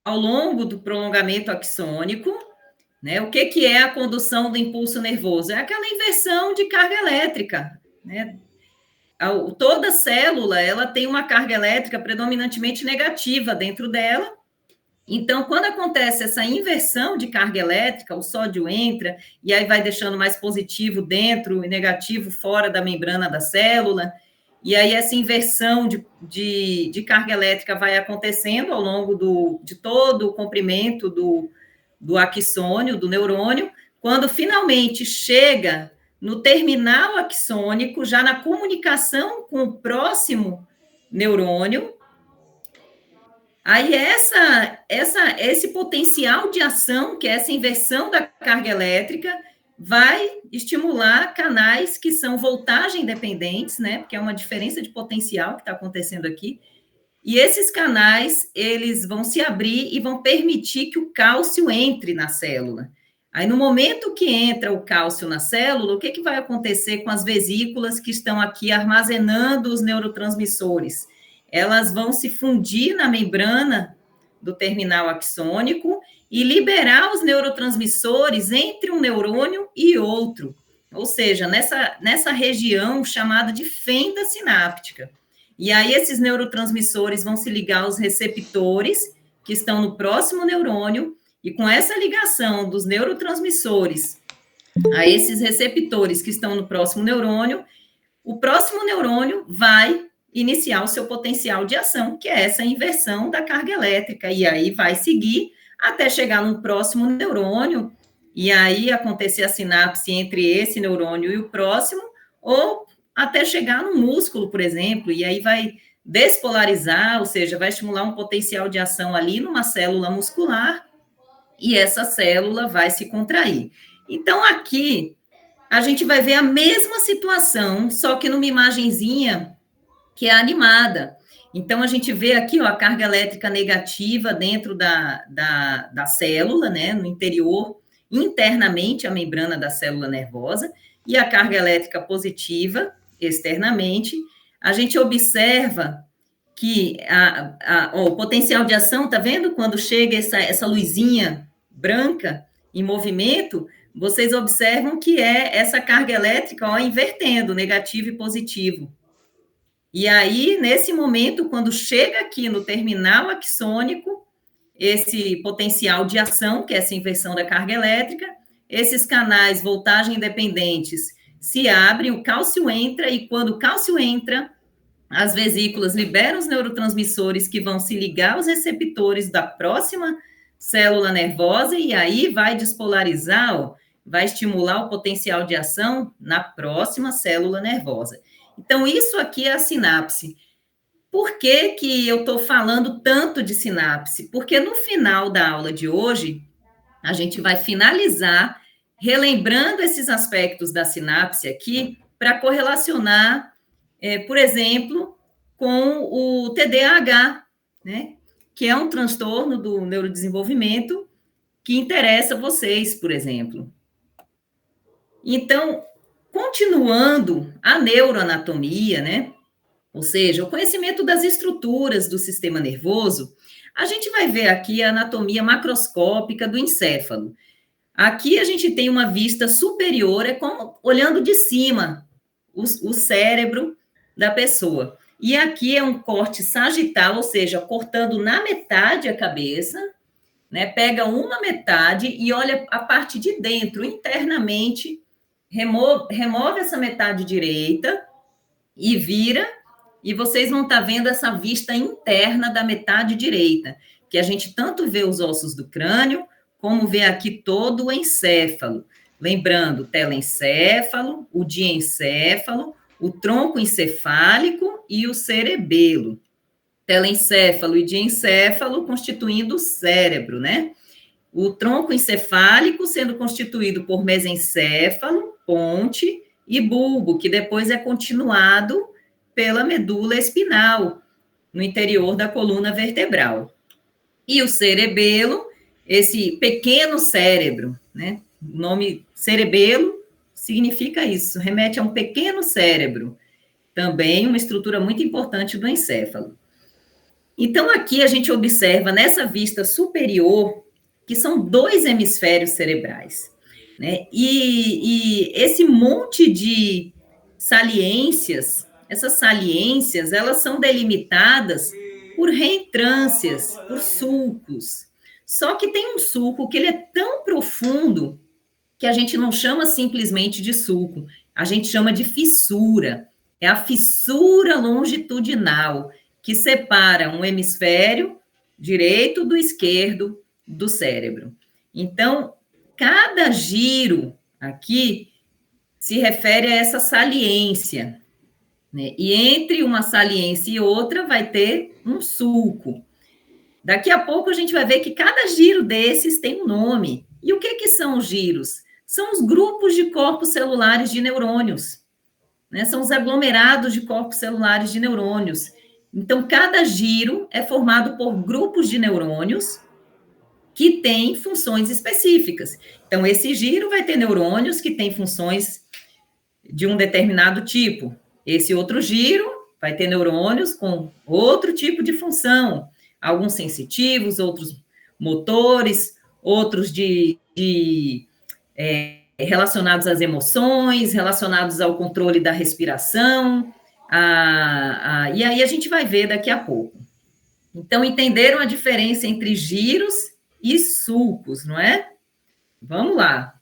ao longo do prolongamento axônico, né? O que é a condução do impulso nervoso? É aquela inversão de carga elétrica, né? Toda célula, ela tem uma carga elétrica predominantemente negativa dentro dela. Então, quando acontece essa inversão de carga elétrica, o sódio entra e aí vai deixando mais positivo dentro e negativo fora da membrana da célula. E aí essa inversão de carga elétrica vai acontecendo ao longo de todo o comprimento do axônio, do neurônio, quando finalmente chega no terminal axônico, já na comunicação com o próximo neurônio. Aí esse potencial de ação, que é essa inversão da carga elétrica, vai estimular canais que são voltagem dependentes, né? Porque é uma diferença de potencial que está acontecendo aqui. E esses canais, eles vão se abrir e vão permitir que o cálcio entre na célula. Aí, no momento que entra o cálcio na célula, o que vai acontecer com as vesículas que estão aqui armazenando os neurotransmissores? Elas vão se fundir na membrana do terminal axônico e liberar os neurotransmissores entre um neurônio e outro, ou seja, nessa região chamada de fenda sináptica. E aí esses neurotransmissores vão se ligar aos receptores que estão no próximo neurônio, e com essa ligação dos neurotransmissores a esses receptores que estão no próximo neurônio, o próximo neurônio vai iniciar o seu potencial de ação, que é essa inversão da carga elétrica, e aí vai seguir até chegar no próximo neurônio, e aí acontecer a sinapse entre esse neurônio e o próximo, ou até chegar no músculo, por exemplo, e aí vai despolarizar, ou seja, vai estimular um potencial de ação ali numa célula muscular, e essa célula vai se contrair. Então, aqui, a gente vai ver a mesma situação, só que numa imagenzinha que é animada. Então, a gente vê aqui, ó, a carga elétrica negativa dentro da célula, né, no interior, internamente, a membrana da célula nervosa, e a carga elétrica positiva, externamente. A gente observa que o potencial de ação, tá vendo? Quando chega essa luzinha branca em movimento, vocês observam que é essa carga elétrica, ó, invertendo, negativo e positivo. E aí, nesse momento, quando chega aqui no terminal axônico, esse potencial de ação, que é essa inversão da carga elétrica, esses canais voltagem independentes se abrem, o cálcio entra, e quando o cálcio entra, as vesículas liberam os neurotransmissores que vão se ligar aos receptores da próxima célula nervosa, e aí vai despolarizar, ó, vai estimular o potencial de ação na próxima célula nervosa. Então, isso aqui é a sinapse. Por que eu estou falando tanto de sinapse? Porque no final da aula de hoje, a gente vai finalizar relembrando esses aspectos da sinapse aqui para correlacionar, por exemplo, com o TDAH, né? Que é um transtorno do neurodesenvolvimento que interessa vocês, por exemplo. Então, continuando a neuroanatomia, né? Ou seja, o conhecimento das estruturas do sistema nervoso, a gente vai ver aqui a anatomia macroscópica do encéfalo. Aqui a gente tem uma vista superior, é como olhando de cima o cérebro da pessoa. E aqui é um corte sagital, ou seja, cortando na metade a cabeça, né? Pega uma metade e olha a parte de dentro, internamente, remove essa metade direita e vira, e vocês vão estar vendo essa vista interna da metade direita, que a gente tanto vê os ossos do crânio, como vê aqui todo o encéfalo. Lembrando, telencéfalo, o diencéfalo, o tronco encefálico e o cerebelo. Telencéfalo e diencéfalo constituindo o cérebro, né? O tronco encefálico sendo constituído por mesencéfalo, ponte e bulbo, que depois é continuado pela medula espinal, no interior da coluna vertebral. E o cerebelo, esse pequeno cérebro, né? O nome cerebelo significa isso, remete a um pequeno cérebro, também uma estrutura muito importante do encéfalo. Então, aqui a gente observa nessa vista superior que são 2 hemisférios cerebrais, né? E esse monte de saliências, essas saliências, elas são delimitadas por reentrâncias, por sulcos. Só que tem um sulco que ele é tão profundo que a gente não chama simplesmente de sulco, a gente chama de fissura. É a fissura longitudinal que separa um hemisfério direito do esquerdo do cérebro. Então, cada giro aqui se refere a essa saliência, né? E entre uma saliência e outra vai ter um sulco. Daqui a pouco a gente vai ver que cada giro desses tem um nome. E o que são os giros? São os grupos de corpos celulares de neurônios, né? São os aglomerados de corpos celulares de neurônios. Então, cada giro é formado por grupos de neurônios que têm funções específicas. Então, esse giro vai ter neurônios que têm funções de um determinado tipo. Esse outro giro vai ter neurônios com outro tipo de função. Alguns sensitivos, outros motores, outros relacionados às emoções, relacionados ao controle da respiração, e aí a gente vai ver daqui a pouco. Então, entenderam a diferença entre giros e sulcos, não é? Vamos lá.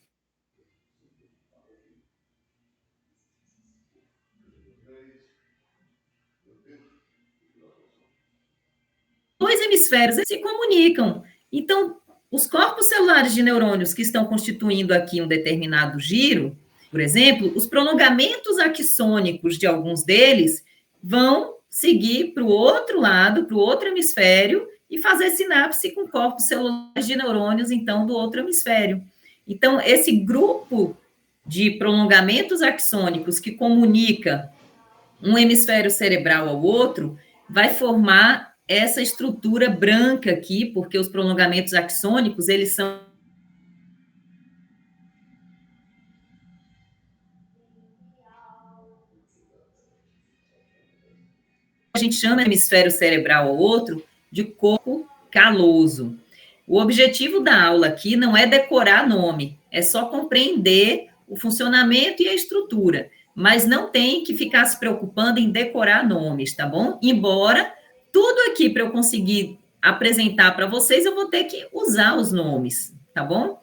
Dois hemisférios se comunicam. Então, os corpos celulares de neurônios que estão constituindo aqui um determinado giro, por exemplo, os prolongamentos axônicos de alguns deles vão seguir para o outro lado, para o outro hemisfério, e fazer sinapse com corpos celulares de neurônios, então, do outro hemisfério. Então, esse grupo de prolongamentos axônicos que comunica um hemisfério cerebral ao outro vai formar essa estrutura branca aqui, porque os prolongamentos axônicos, eles são a gente chama hemisfério cerebral ao outro de corpo caloso. O objetivo da aula aqui não é decorar nome, é só compreender o funcionamento e a estrutura, mas não tem que ficar se preocupando em decorar nomes, tá bom? Embora tudo aqui para eu conseguir apresentar para vocês, eu vou ter que usar os nomes, tá bom?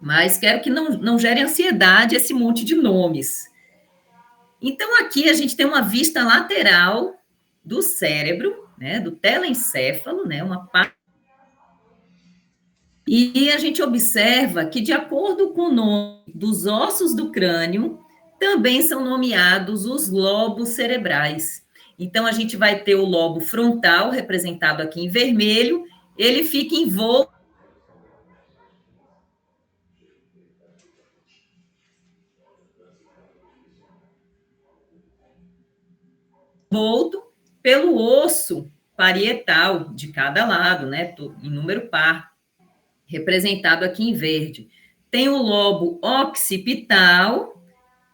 Mas quero que não gere ansiedade esse monte de nomes. Então, aqui a gente tem uma vista lateral do cérebro, né, do telencéfalo, né, uma parte. E a gente observa que, de acordo com o nome dos ossos do crânio, também são nomeados os lobos cerebrais. Então, a gente vai ter o lobo frontal, representado aqui em vermelho, ele fica envolto pelo osso parietal de cada lado, né, em número par, representado aqui em verde. Tem o lobo occipital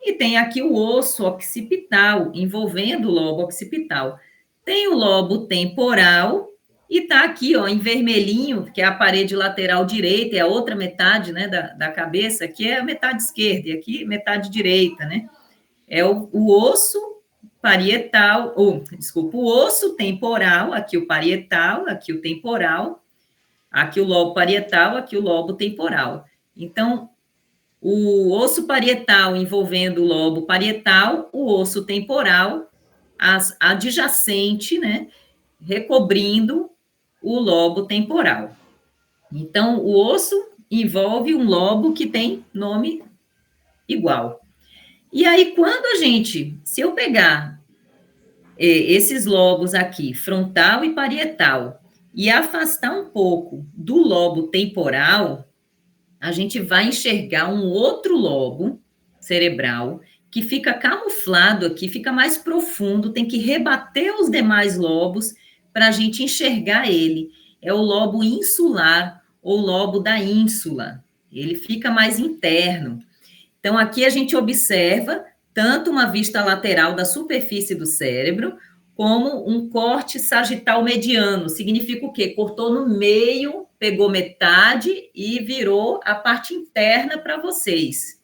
e tem aqui o osso occipital, envolvendo o lobo occipital. Tem o lobo temporal e está aqui, ó, em vermelhinho, que é a parede lateral direita, é a outra metade, né, da cabeça, que é a metade esquerda, e aqui metade direita, né? É o osso parietal, desculpa, o osso temporal, aqui o parietal, aqui o temporal, aqui o lobo parietal, aqui o lobo temporal. Então, o osso parietal envolvendo o lobo parietal, o osso temporal adjacente, né, recobrindo o lobo temporal. Então, o osso envolve um lobo que tem nome igual. E aí, se eu pegar esses lobos aqui, frontal e parietal, e afastar um pouco do lobo temporal, a gente vai enxergar um outro lobo cerebral que fica camuflado aqui, fica mais profundo, tem que rebater os demais lobos para a gente enxergar ele. É o lobo insular, ou lobo da ínsula. Ele fica mais interno. Então, aqui a gente observa tanto uma vista lateral da superfície do cérebro, como um corte sagital mediano. Significa o quê? Cortou no meio, pegou metade e virou a parte interna para vocês.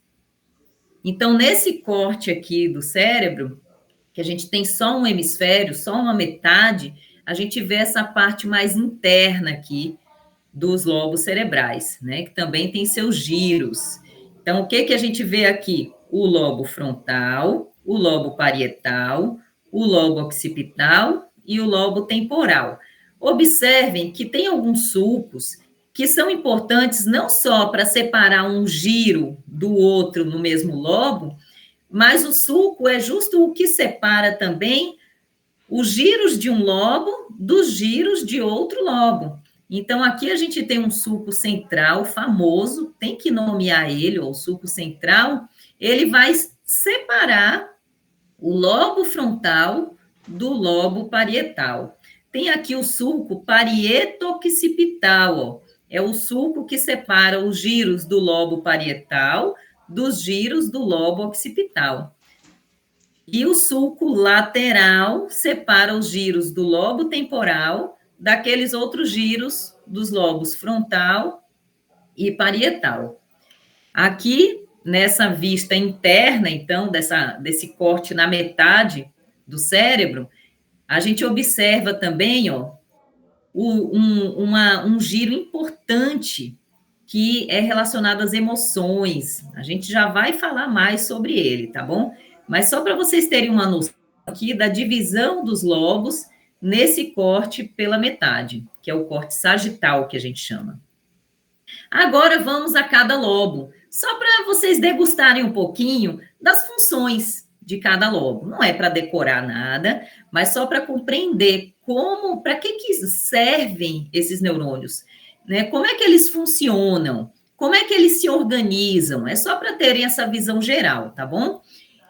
Então, nesse corte aqui do cérebro, que a gente tem só um hemisfério, só uma metade, a gente vê essa parte mais interna aqui dos lobos cerebrais, né? Que também tem seus giros. Então, o que que a gente vê aqui? O lobo frontal, o lobo parietal, o lobo occipital e o lobo temporal. Observem que tem alguns sulcos que são importantes não só para separar um giro do outro no mesmo lobo, mas o sulco é justo o que separa também os giros de um lobo dos giros de outro lobo. Então, aqui a gente tem um sulco central famoso, tem que nomear ele, ou sulco central, ele vai separar o lobo frontal do lobo parietal. Tem aqui o sulco parieto-occipital, ó. É o sulco que separa os giros do lobo parietal dos giros do lobo occipital. E o sulco lateral separa os giros do lobo temporal daqueles outros giros dos lobos frontal e parietal. Aqui, nessa vista interna, então, desse corte na metade do cérebro, a gente observa também, ó, um giro importante que é relacionado às emoções. A gente já vai falar mais sobre ele, tá bom? Mas só para vocês terem uma noção aqui da divisão dos lobos nesse corte pela metade, que é o corte sagital que a gente chama. Agora vamos a cada lobo, só para vocês degustarem um pouquinho das funções de cada lobo. Não é para decorar nada, mas só para compreender como, para que servem esses neurônios, né? Como é que eles funcionam? Como é que eles se organizam? É só para terem essa visão geral, tá bom?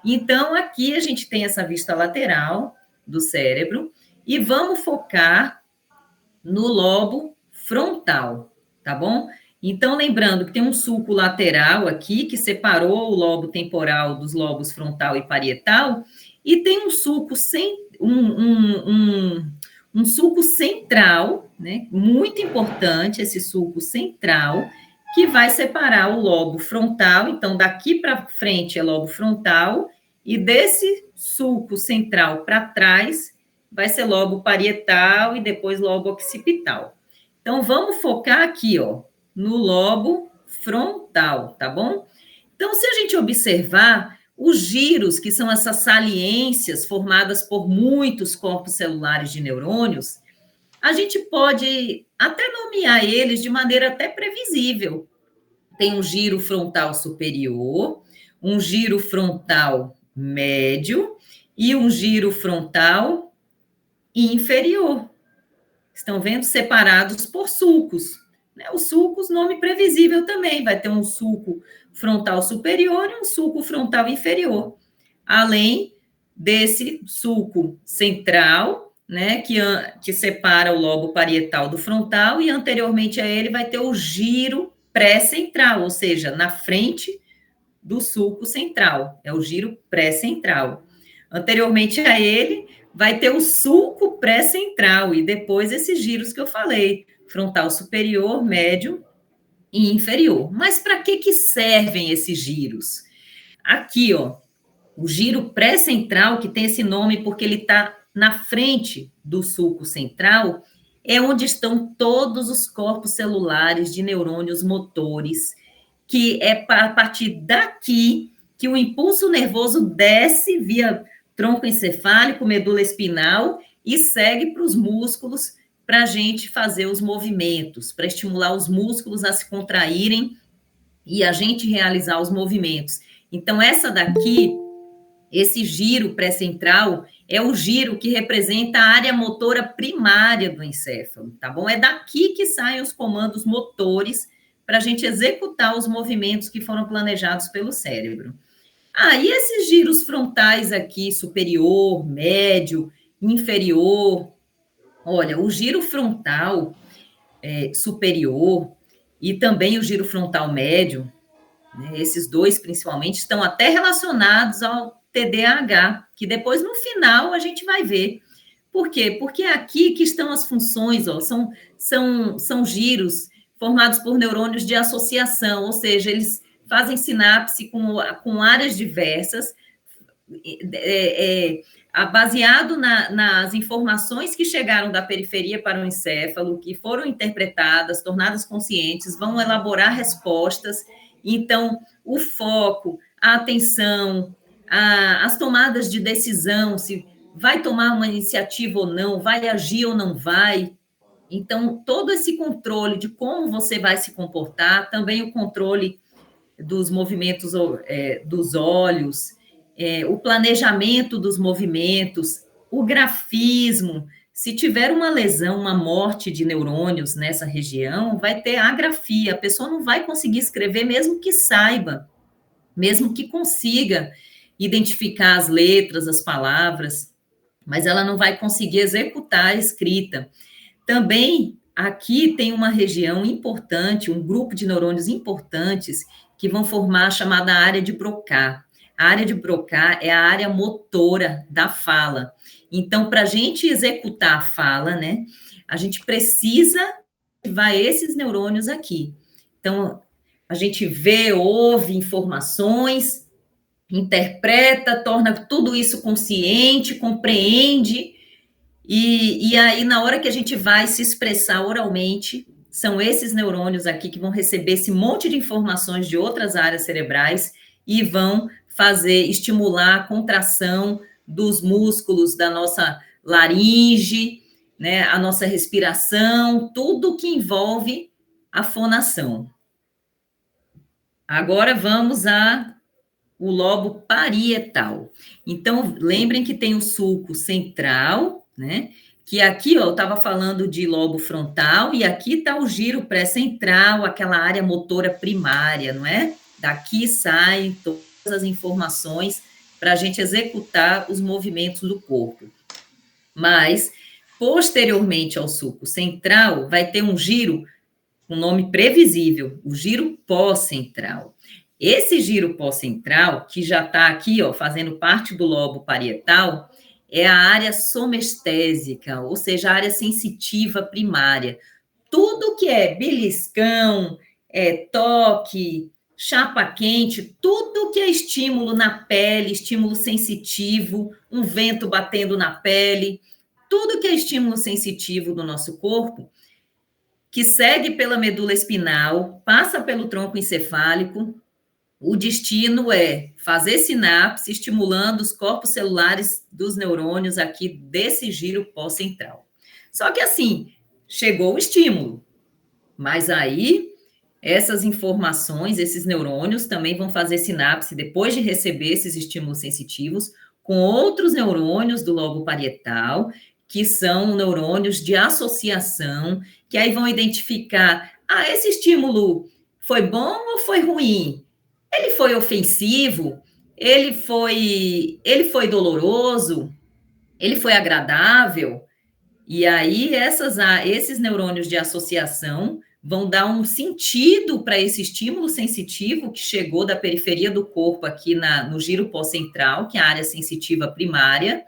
Então, aqui a gente tem essa vista lateral do cérebro e vamos focar no lobo frontal, tá bom? Então, lembrando que tem um sulco lateral aqui, que separou o lobo temporal dos lobos frontal e parietal, e tem um sulco, um sulco central, né? Muito importante esse sulco central, que vai separar o lobo frontal. Então, daqui para frente é lobo frontal, e desse sulco central para trás vai ser lobo parietal e depois lobo occipital. Então, vamos focar aqui, ó, no lobo frontal, tá bom? Então, se a gente observar os giros, que são essas saliências formadas por muitos corpos celulares de neurônios, a gente pode até nomear eles de maneira até previsível. Tem um giro frontal superior, um giro frontal médio e um giro frontal inferior. Estão vendo? Separados por sulcos. Os sulcos, nome previsível também, vai ter um sulco frontal superior e um sulco frontal inferior. Além desse sulco central, né, que separa o lobo parietal do frontal, e anteriormente a ele vai ter o giro pré-central, ou seja, na frente do sulco central, é o giro pré-central. Anteriormente a ele, vai ter o sulco pré-central, e depois esses giros que eu falei, frontal superior, médio e inferior. Mas para que servem esses giros? Aqui, ó, o giro pré-central, que tem esse nome porque ele está na frente do sulco central, é onde estão todos os corpos celulares de neurônios motores, que é a partir daqui que o impulso nervoso desce via tronco encefálico, medula espinal, e segue para os músculos para a gente fazer os movimentos, para estimular os músculos a se contraírem e a gente realizar os movimentos. Então, essa daqui, esse giro pré-central, é o giro que representa a área motora primária do encéfalo, tá bom? É daqui que saem os comandos motores para a gente executar os movimentos que foram planejados pelo cérebro. E esses giros frontais aqui, superior, médio, inferior. Olha, o giro frontal superior e também o giro frontal médio, né, esses dois principalmente, estão até relacionados ao TDAH, que depois, no final, a gente vai ver. Por quê? Porque é aqui que estão as funções, ó, são giros formados por neurônios de associação, ou seja, eles fazem sinapse com áreas diversas, baseado nas informações que chegaram da periferia para o encéfalo, que foram interpretadas, tornadas conscientes, vão elaborar respostas. Então, o foco, a atenção, as tomadas de decisão, se vai tomar uma iniciativa ou não, vai agir ou não vai. Então, todo esse controle de como você vai se comportar, também o controle dos movimentos dos olhos, o planejamento dos movimentos, o grafismo. Se tiver uma lesão, uma morte de neurônios nessa região, vai ter agrafia. A pessoa não vai conseguir escrever, mesmo que saiba, mesmo que consiga identificar as letras, as palavras, mas ela não vai conseguir executar a escrita. Também aqui tem uma região importante, um grupo de neurônios importantes que vão formar a chamada área de Broca. A área de Broca é a área motora da fala. Então, para a gente executar a fala, né, a gente precisa ativar esses neurônios aqui. Então, a gente vê, ouve informações, interpreta, torna tudo isso consciente, compreende, e aí, na hora que a gente vai se expressar oralmente, são esses neurônios aqui que vão receber esse monte de informações de outras áreas cerebrais e vão estimular a contração dos músculos da nossa laringe, né, a nossa respiração, tudo que envolve a fonação. Agora vamos o lobo parietal. Então, lembrem que tem o sulco central, né? Que aqui, ó, eu estava falando de lobo frontal, e aqui está o giro pré-central, aquela área motora primária, não é? Daqui saem todas as informações para a gente executar os movimentos do corpo. Mas, posteriormente ao sulco central, vai ter um giro, um nome previsível, o giro pós-central. Esse giro pós-central, que já está aqui, ó, fazendo parte do lobo parietal, é a área somestésica, ou seja, a área sensitiva primária. Tudo que é beliscão, toque, chapa quente, tudo que é estímulo na pele, estímulo sensitivo, um vento batendo na pele, tudo que é estímulo sensitivo do nosso corpo, que segue pela medula espinal, passa pelo tronco encefálico, o destino é fazer sinapse, estimulando os corpos celulares dos neurônios aqui desse giro pós-central. Só que assim, chegou o estímulo, mas aí essas informações, esses neurônios também vão fazer sinapse depois de receber esses estímulos sensitivos com outros neurônios do lobo parietal, que são neurônios de associação, que aí vão identificar, esse estímulo foi bom ou foi ruim? Ele foi ofensivo? Ele foi doloroso? Ele foi agradável? E aí, esses neurônios de associação vão dar um sentido para esse estímulo sensitivo que chegou da periferia do corpo aqui no giro pós-central, que é a área sensitiva primária.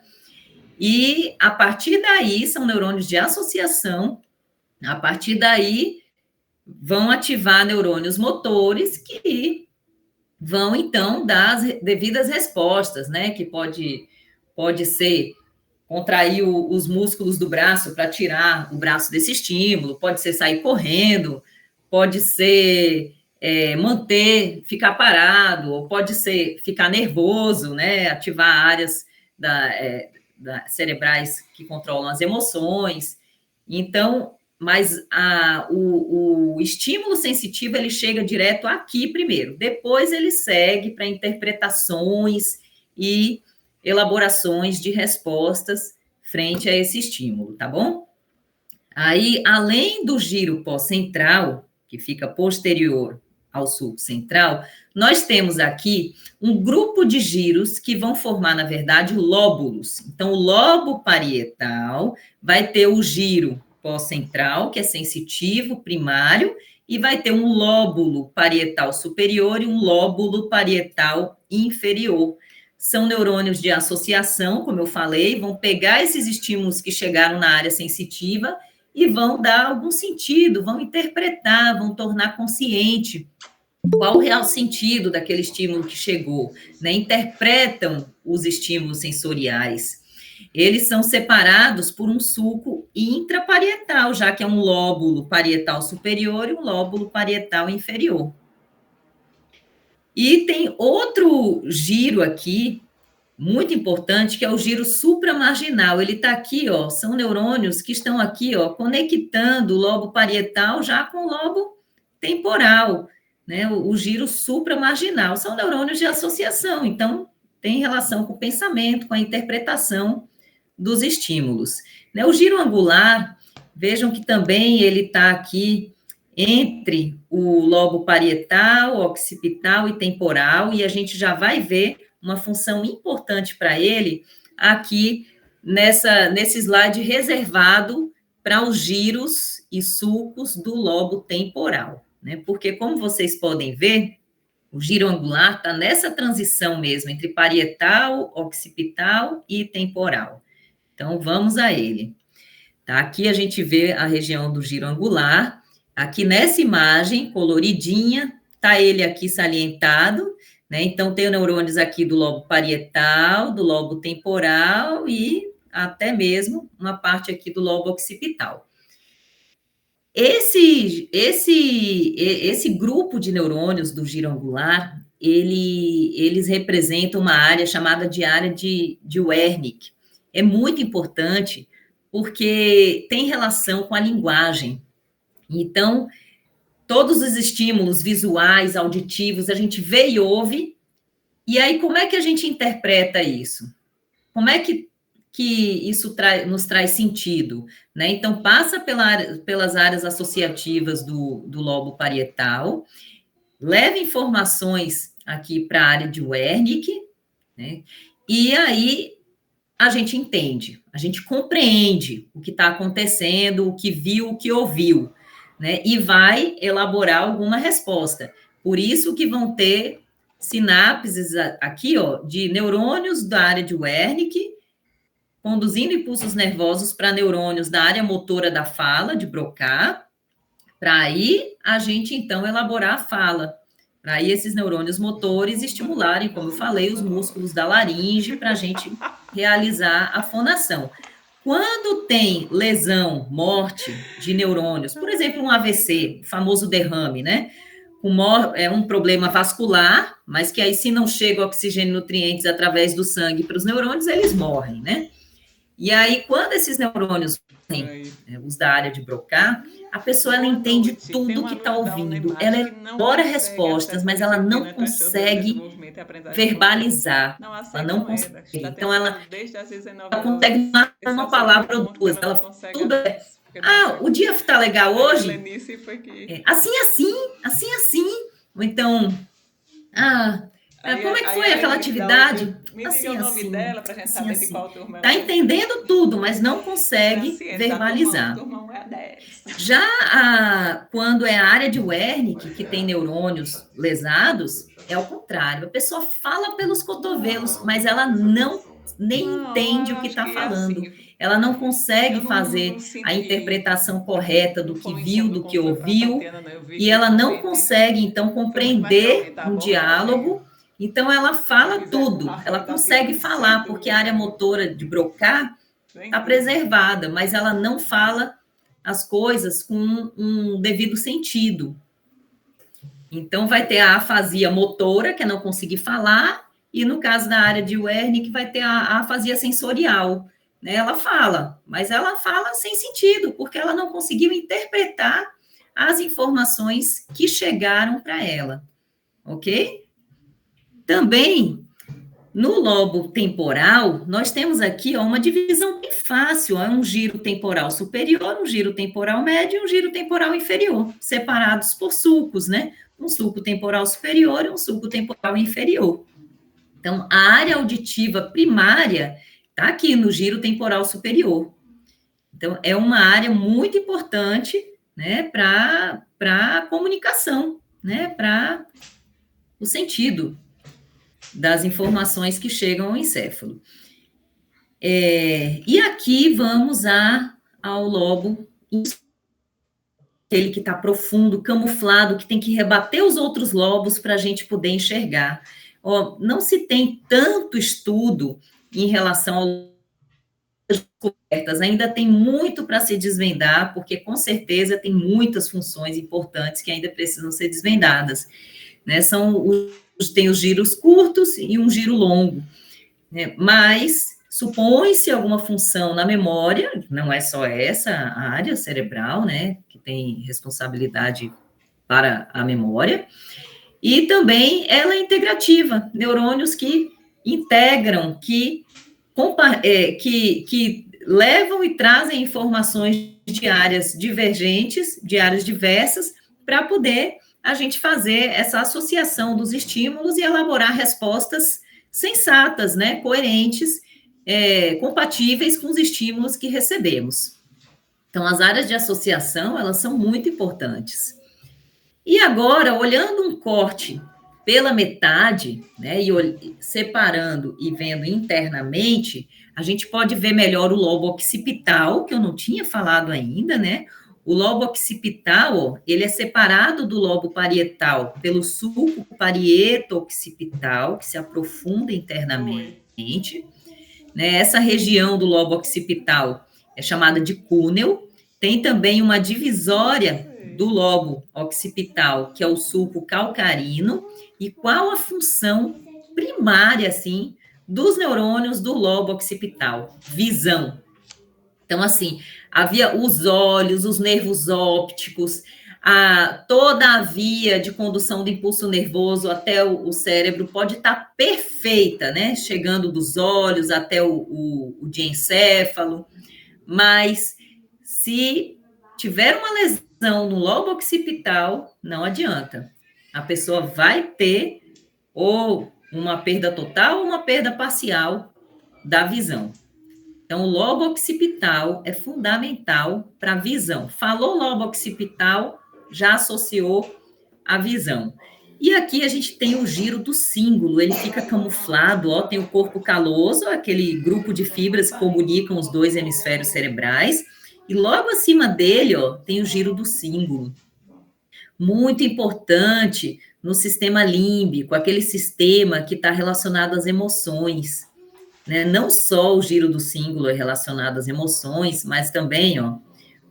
E, a partir daí, são neurônios de associação. A partir daí, vão ativar neurônios motores que vão, então, dar as devidas respostas, né? Que pode ser contrair os músculos do braço para tirar o braço desse estímulo, pode ser sair correndo, pode ser ficar parado, ou pode ser ficar nervoso, né? Ativar áreas cerebrais que controlam as emoções. Então, mas o estímulo sensitivo, ele chega direto aqui primeiro, depois ele segue para interpretações e elaborações de respostas frente a esse estímulo, tá bom? Aí, além do giro pós-central, que fica posterior ao sulco central, nós temos aqui um grupo de giros que vão formar, na verdade, lóbulos. Então, o lobo parietal vai ter o giro pós-central, que é sensitivo, primário, e vai ter um lóbulo parietal superior e um lóbulo parietal inferior. são neurônios de associação, como eu falei, vão pegar esses estímulos que chegaram na área sensitiva e vão dar algum sentido, vão interpretar, vão tornar consciente qual o real sentido daquele estímulo que chegou, né? Interpretam os estímulos sensoriais. Eles são separados por um sulco intraparietal, já que é um lóbulo parietal superior e um lóbulo parietal inferior. E tem outro giro aqui, muito importante, que é o giro supramarginal. Ele está aqui, ó, são neurônios que estão aqui, ó, conectando o lobo parietal já com o lobo temporal, né? O giro supramarginal. São neurônios de associação, então tem relação com o pensamento, com a interpretação dos estímulos. Né? O giro angular, vejam que também ele está aqui entre o lobo parietal, occipital e temporal, e a gente já vai ver uma função importante para ele aqui nesse slide reservado para os giros e sulcos do lobo temporal, né? Porque, como vocês podem ver, o giro angular está nessa transição mesmo entre parietal, occipital e temporal. Então, vamos a ele. Tá? Aqui a gente vê a região do giro angular. Aqui nessa imagem, coloridinha, está ele aqui salientado, né? Então, tem neurônios aqui do lobo parietal, do lobo temporal e até mesmo uma parte aqui do lobo occipital. Esse grupo de neurônios do giro angular, eles representam uma área chamada de área de Wernicke. É muito importante porque tem relação com a linguagem. Então, todos os estímulos visuais, auditivos, a gente vê e ouve, e aí como é que a gente interpreta isso? Como é que isso nos traz sentido? Né? Então, passa pelas áreas associativas do lobo parietal, leva informações aqui para a área de Wernicke, né? E aí a gente entende, a gente compreende o que está acontecendo, o que viu, o que ouviu, né? E vai elaborar alguma resposta. Por isso que vão ter sinapses aqui, ó, de neurônios da área de Wernicke, conduzindo impulsos nervosos para neurônios da área motora da fala, de Broca, para aí a gente, então, elaborar a fala. Para aí esses neurônios motores estimularem, como eu falei, os músculos da laringe para a gente realizar a fonação. Quando tem lesão, morte de neurônios, por exemplo, um AVC, o famoso derrame, né? É um problema vascular, mas que aí, se não chega oxigênio e nutrientes através do sangue para os neurônios, eles morrem, né? E aí, quando esses neurônios morrem, os da área de Broca, a pessoa ela entende tudo que está ouvindo, ela elabora respostas, mas ela não consegue verbalizar, ela não consegue. Então, ela consegue uma palavra ou duas, ela tudo é. O dia está legal hoje? Assim, ou então, como é que foi aquela atividade? Assim. Está entendendo tudo, mas não consegue verbalizar. Já quando é a área de Wernicke, que tem neurônios lesados, é o contrário. A pessoa fala pelos cotovelos, mas ela nem entende o que está falando. Ela não consegue fazer a interpretação correta do que viu, do que ouviu, e ela não consegue, então, compreender um diálogo. Então, ela fala tudo, ela consegue falar, porque a área motora de Broca está preservada, mas ela não fala as coisas com um devido sentido. Então, vai ter a afasia motora, que é não conseguir falar, e no caso da área de Wernicke, vai ter a afasia sensorial, né? Ela fala, mas ela fala sem sentido, porque ela não conseguiu interpretar as informações que chegaram para ela, ok? Também, no lobo temporal, nós temos aqui uma divisão bem fácil, um giro temporal superior, um giro temporal médio e um giro temporal inferior, separados por sulcos, né? Um sulco temporal superior e um sulco temporal inferior. Então, a área auditiva primária está aqui no giro temporal superior. Então, é uma área muito importante, né, para a comunicação, né, para o sentido. das informações que chegam ao encéfalo. E aqui vamos ao lobo, aquele que está profundo, camuflado, que tem que rebater os outros lobos para a gente poder enxergar. Não se tem tanto estudo em relação ao descobertas, ainda tem muito para se desvendar, porque com certeza tem muitas funções importantes que ainda precisam ser desvendadas, né? Tem os giros curtos e um giro longo, né? Mas supõe-se alguma função na memória, não é só essa área cerebral, né, que tem responsabilidade para a memória, e também ela é integrativa, neurônios que integram, que levam e trazem informações de áreas divergentes, de áreas diversas, para poder a gente fazer essa associação dos estímulos e elaborar respostas sensatas, né, coerentes, compatíveis com os estímulos que recebemos. Então, as áreas de associação, elas são muito importantes. E agora, olhando um corte pela metade, né, e separando e vendo internamente, a gente pode ver melhor o lobo occipital, que eu não tinha falado ainda, né? O lobo occipital, ele é separado do lobo parietal pelo sulco parieto-occipital, que se aprofunda internamente, né? Essa região do lobo occipital é chamada de cúneo. Tem também uma divisória do lobo occipital, que é o sulco calcarino. E qual a função primária, assim, dos neurônios do lobo occipital? Visão. Então, assim, havia os olhos, os nervos ópticos, toda a via de condução do impulso nervoso até o cérebro pode estar perfeita, né? Chegando dos olhos até o diencéfalo, mas se tiver uma lesão no lobo occipital, não adianta. A pessoa vai ter ou uma perda total ou uma perda parcial da visão. Então, o lobo occipital é fundamental para a visão. Falou lobo occipital, já associou a visão. E aqui a gente tem o giro do símbolo, ele fica camuflado, tem o corpo caloso, aquele grupo de fibras que comunicam os dois hemisférios cerebrais, e logo acima dele, tem o giro do símbolo. Muito importante no sistema límbico, aquele sistema que está relacionado às emoções, né? Não só o giro do símbolo é relacionado às emoções, mas também,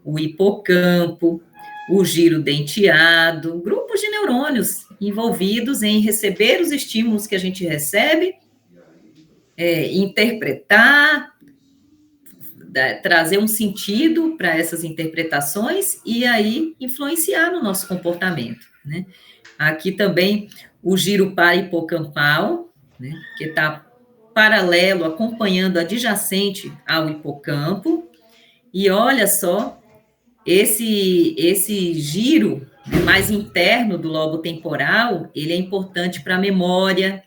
o hipocampo, o giro denteado, grupos de neurônios envolvidos em receber os estímulos que a gente recebe, interpretar, trazer um sentido para essas interpretações e aí influenciar no nosso comportamento, né? Aqui também o giro parahipocampal, né, que está paralelo, acompanhando adjacente ao hipocampo, e olha só, esse giro mais interno do lobo temporal, ele é importante para a memória,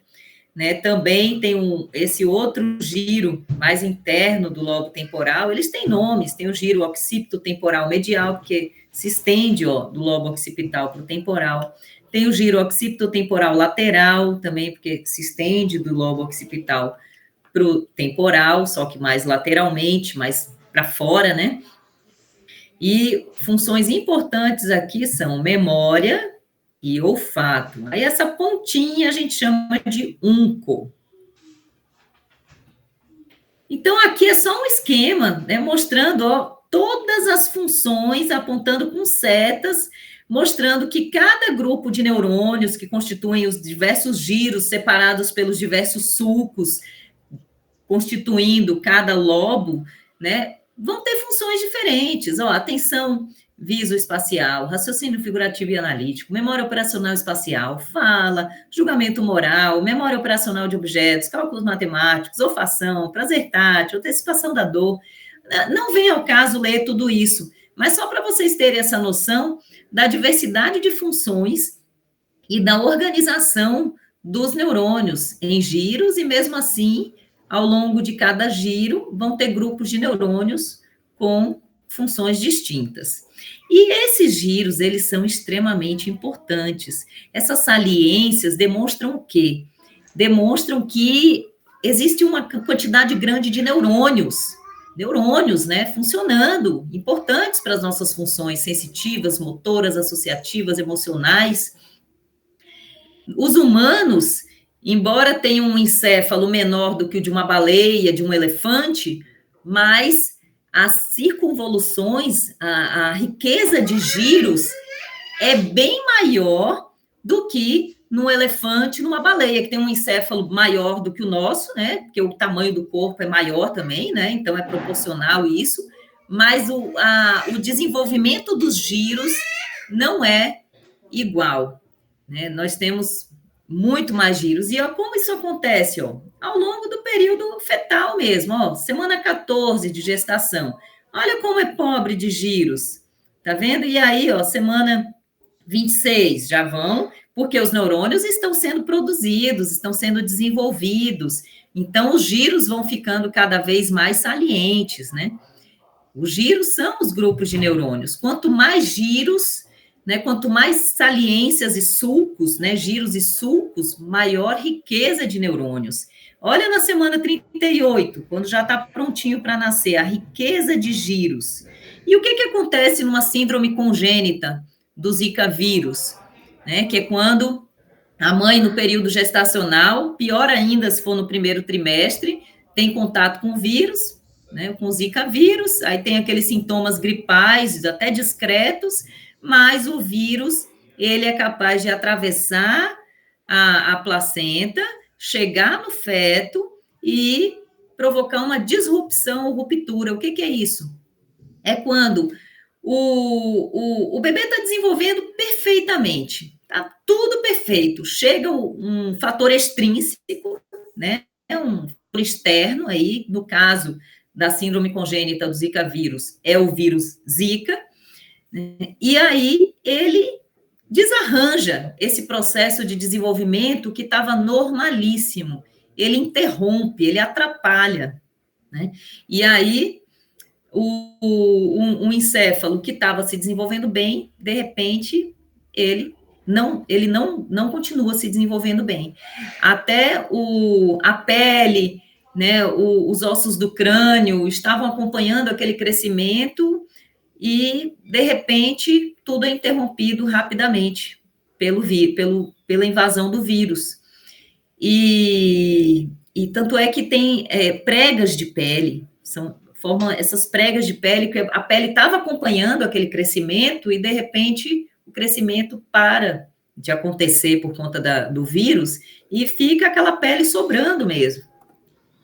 né? Também tem esse outro giro mais interno do lobo temporal, eles têm nomes, tem o giro occipito-temporal medial, porque se estende, do lobo occipital para o temporal, tem o giro occipito-temporal lateral, também, porque se estende do lobo occipital para o temporal, só que mais lateralmente, mais para fora, né? E funções importantes aqui são memória e olfato. Aí essa pontinha a gente chama de unco. Então, aqui é só um esquema, né, mostrando todas as funções, apontando com setas, mostrando que cada grupo de neurônios que constituem os diversos giros separados pelos diversos sulcos, constituindo cada lobo, né, vão ter funções diferentes. Atenção visoespacial, raciocínio figurativo e analítico, memória operacional espacial, fala, julgamento moral, memória operacional de objetos, cálculos matemáticos, olfação, prazer tátil, antecipação da dor. Não vem ao caso ler tudo isso, mas só para vocês terem essa noção da diversidade de funções e da organização dos neurônios em giros, e mesmo assim, ao longo de cada giro, vão ter grupos de neurônios com funções distintas. E esses giros, eles são extremamente importantes. Essas saliências demonstram o quê? demonstram que existe uma quantidade grande de neurônios, né, funcionando, importantes para as nossas funções sensitivas, motoras, associativas, emocionais. Os humanos, embora tenham um encéfalo menor do que o de uma baleia, de um elefante, mas as circunvoluções, a riqueza de giros é bem maior do que no elefante, numa baleia, que tem um encéfalo maior do que o nosso, né? Porque o tamanho do corpo é maior também, né? Então é proporcional isso, mas o desenvolvimento dos giros não é igual, né? Nós temos muito mais giros. E ó, como isso acontece? Ó, ao longo do período fetal mesmo, ó, semana 14 de gestação. Olha como é pobre de giros, tá vendo? E aí, ó, semana 26 já vão, porque os neurônios estão sendo produzidos, estão sendo desenvolvidos, então os giros vão ficando cada vez mais salientes, né? Os giros são os grupos de neurônios. Quanto mais giros, né, quanto mais saliências e sulcos, né, giros e sulcos, maior riqueza de neurônios. Olha na semana 38, quando já está prontinho para nascer, a riqueza de giros. E o que acontece numa síndrome congênita do Zika vírus? Né, que é quando a mãe, no período gestacional, pior ainda se for no primeiro trimestre, tem contato com o vírus, né, com o Zika vírus, aí tem aqueles sintomas gripais, até discretos, mas o vírus, ele é capaz de atravessar a placenta, chegar no feto e provocar uma disrupção ou ruptura. O que é isso? É quando o bebê está desenvolvendo perfeitamente, tá tudo perfeito, chega um fator extrínseco, né, um fator externo aí, no caso da síndrome congênita do Zika vírus, é o vírus Zika, né, e aí ele desarranja esse processo de desenvolvimento que estava normalíssimo, ele interrompe, ele atrapalha, né, e aí um encéfalo que estava se desenvolvendo bem, de repente, ele não continua se desenvolvendo bem. Até a pele, né, os ossos do crânio estavam acompanhando aquele crescimento e, de repente, tudo é interrompido rapidamente pela invasão do vírus. E tanto é que tem pregas de pele, formam essas pregas de pele, que a pele estava acompanhando aquele crescimento e, de repente, o crescimento para de acontecer por conta do vírus e fica aquela pele sobrando mesmo,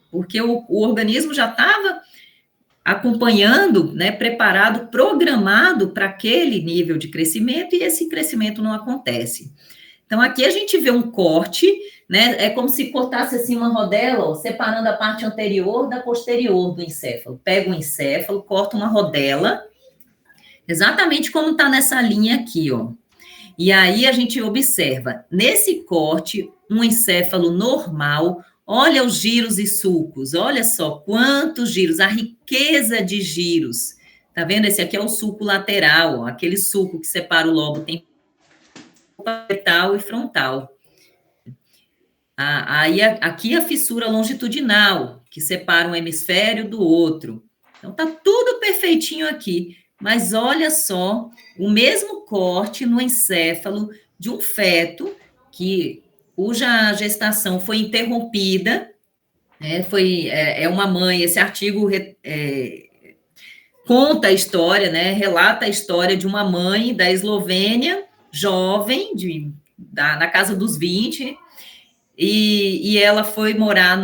porque o organismo já estava acompanhando, né, preparado, programado para aquele nível de crescimento e esse crescimento não acontece. Então, aqui a gente vê um corte, né? É como se cortasse assim uma rodela, ó, separando a parte anterior da posterior do encéfalo. Pega o encéfalo, corta uma rodela, exatamente como está nessa linha aqui, ó. E aí a gente observa, nesse corte, um encéfalo normal, olha os giros e sulcos, olha só quantos giros, a riqueza de giros. Tá vendo? Esse aqui é o sulco lateral, ó, aquele sulco que separa o lobo temporal e frontal. Aí aqui a fissura longitudinal, que separa um hemisfério do outro. Então, tá tudo perfeitinho aqui. Mas olha só, o mesmo corte no encéfalo de um feto cuja gestação foi interrompida, né, é uma mãe, esse artigo conta a história, né, relata a história de uma mãe da Eslovênia, jovem, na casa dos 20, e ela foi morar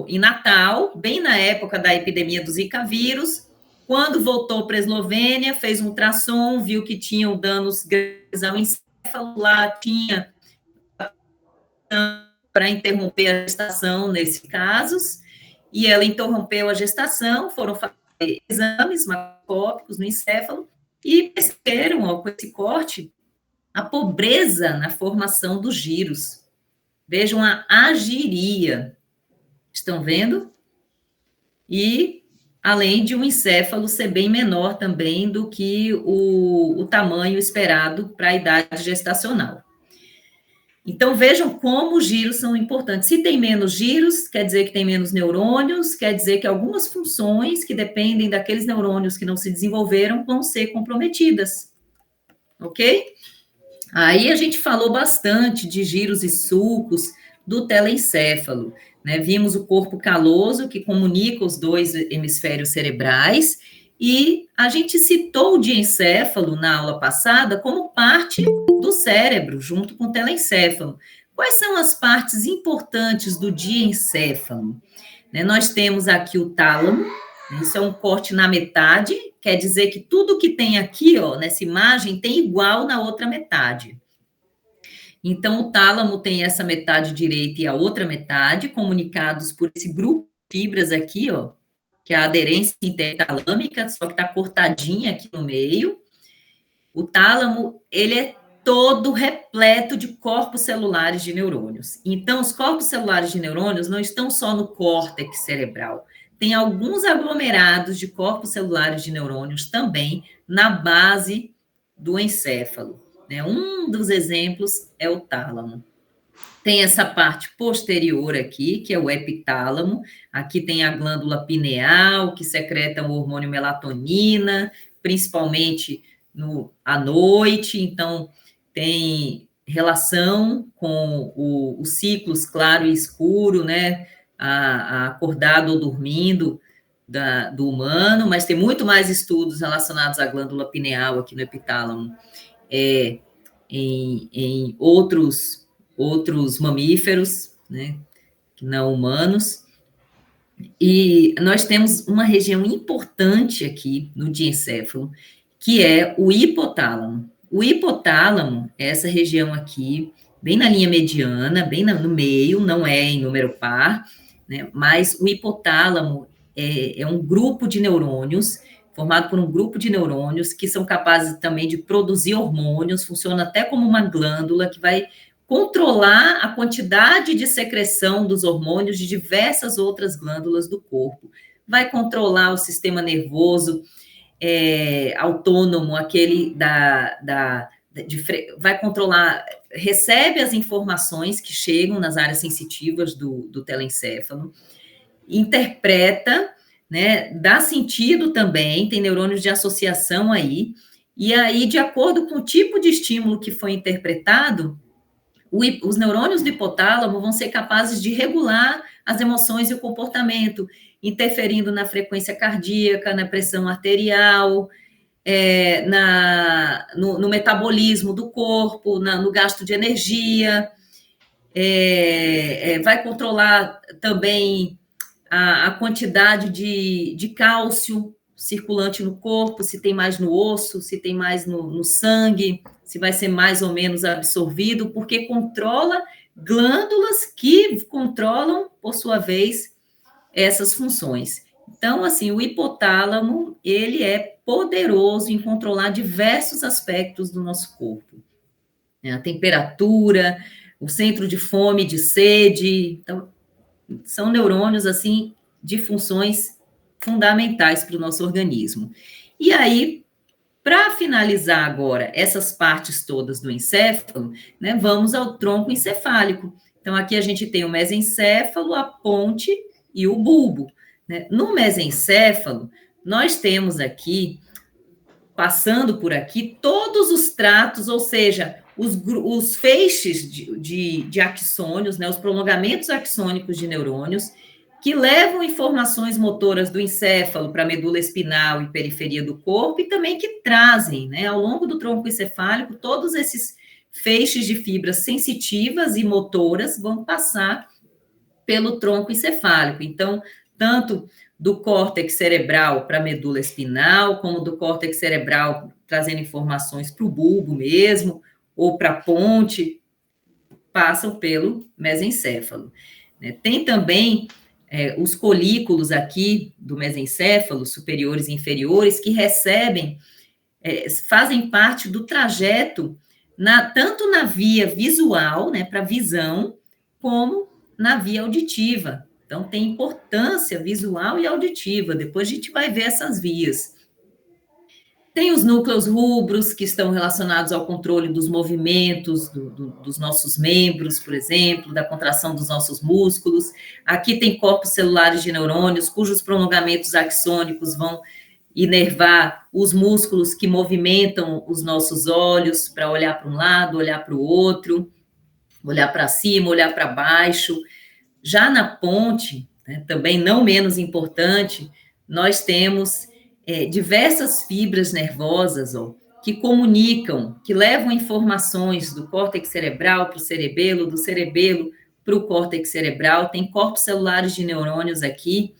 em Natal, bem na época da epidemia do Zika vírus. Quando voltou para a Eslovênia, fez um ultrassom, viu que tinham danos graves ao encéfalo, lá tinha para interromper a gestação nesses casos, e ela interrompeu a gestação, foram fazer exames macroscópicos no encéfalo, e perceberam, ó, com esse corte, a pobreza na formação dos giros. Vejam a agiria. Estão vendo? E além de um encéfalo ser bem menor também do que o tamanho esperado para a idade gestacional. Então, vejam como os giros são importantes. Se tem menos giros, quer dizer que tem menos neurônios, quer dizer que algumas funções que dependem daqueles neurônios que não se desenvolveram vão ser comprometidas, ok? Aí a gente falou bastante de giros e sulcos do telencéfalo, né? Vimos o corpo caloso, que comunica os dois hemisférios cerebrais, e a gente citou o diencéfalo na aula passada como parte do cérebro, junto com o telencéfalo. Quais são as partes importantes do diencéfalo? Né, nós temos aqui o tálamo, né, isso é um corte na metade, quer dizer que tudo que tem aqui, ó, nessa imagem, tem igual na outra metade. Então, o tálamo tem essa metade direita e a outra metade, comunicados por esse grupo de fibras aqui, ó, que é a aderência intertalâmica, só que está cortadinha aqui no meio. O tálamo, ele é todo repleto de corpos celulares de neurônios. Então, os corpos celulares de neurônios não estão só no córtex cerebral. Tem alguns aglomerados de corpos celulares de neurônios também na base do encéfalo. Né? Um dos exemplos é o tálamo. Tem essa parte posterior aqui, que é o epitálamo. Aqui tem a glândula pineal, que secreta o hormônio melatonina, principalmente à noite. Então, tem relação com os ciclos claro e escuro, né? A acordado ou dormindo do humano, mas tem muito mais estudos relacionados à glândula pineal aqui no epitálamo, em outros mamíferos, né, que não humanos. E nós temos uma região importante aqui no diencéfalo, que é o hipotálamo. O hipotálamo é essa região aqui, bem na linha mediana, bem no meio, não é em número par, né, mas o hipotálamo é um grupo de neurônios, formado por um grupo de neurônios que são capazes também de produzir hormônios, funciona até como uma glândula que vai controlar a quantidade de secreção dos hormônios de diversas outras glândulas do corpo. Vai controlar o sistema nervoso autônomo, aquele vai controlar, recebe as informações que chegam nas áreas sensitivas do telencéfalo, interpreta, né, dá sentido também, tem neurônios de associação aí, e aí, de acordo com o tipo de estímulo que foi interpretado, os neurônios do hipotálamo vão ser capazes de regular as emoções e o comportamento, interferindo na frequência cardíaca, na pressão arterial, no metabolismo do corpo, no gasto de energia, vai controlar também a quantidade de cálcio circulante no corpo, se tem mais no osso, se tem mais no sangue, se vai ser mais ou menos absorvido, porque controla glândulas que controlam, por sua vez, essas funções. Então, assim, o hipotálamo, ele é poderoso em controlar diversos aspectos do nosso corpo. A temperatura, o centro de fome e de sede. Então, são neurônios, assim, de funções fundamentais para o nosso organismo. E aí, para finalizar agora essas partes todas do encéfalo, né, vamos ao tronco encefálico. Então, aqui a gente tem o mesencéfalo, a ponte e o bulbo. Né? No mesencéfalo, nós temos aqui, passando por aqui, todos os tratos, ou seja, os feixes de axônios, né, os prolongamentos axônicos de neurônios, que levam informações motoras do encéfalo para a medula espinal e periferia do corpo, e também que trazem, né, ao longo do tronco encefálico, todos esses feixes de fibras sensitivas e motoras vão passar pelo tronco encefálico. Então, tanto do córtex cerebral para a medula espinal, como do córtex cerebral trazendo informações para o bulbo mesmo, ou para a ponte, passam pelo mesencéfalo. Tem também os colículos aqui do mesencéfalo, superiores e inferiores, que recebem, fazem parte do trajeto, tanto na via visual, né, para visão, como na via auditiva. Então, tem importância visual e auditiva. Depois a gente vai ver essas vias. Tem os núcleos rubros, que estão relacionados ao controle dos movimentos dos nossos membros, por exemplo, da contração dos nossos músculos. Aqui tem corpos celulares de neurônios, cujos prolongamentos axônicos vão inervar os músculos que movimentam os nossos olhos para olhar para um lado, olhar para o outro, olhar para cima, olhar para baixo. Já na ponte, né, também não menos importante, nós temos diversas fibras nervosas, ó, que comunicam, que levam informações do córtex cerebral para o cerebelo, do cerebelo para o córtex cerebral. Tem corpos celulares de neurônios aqui,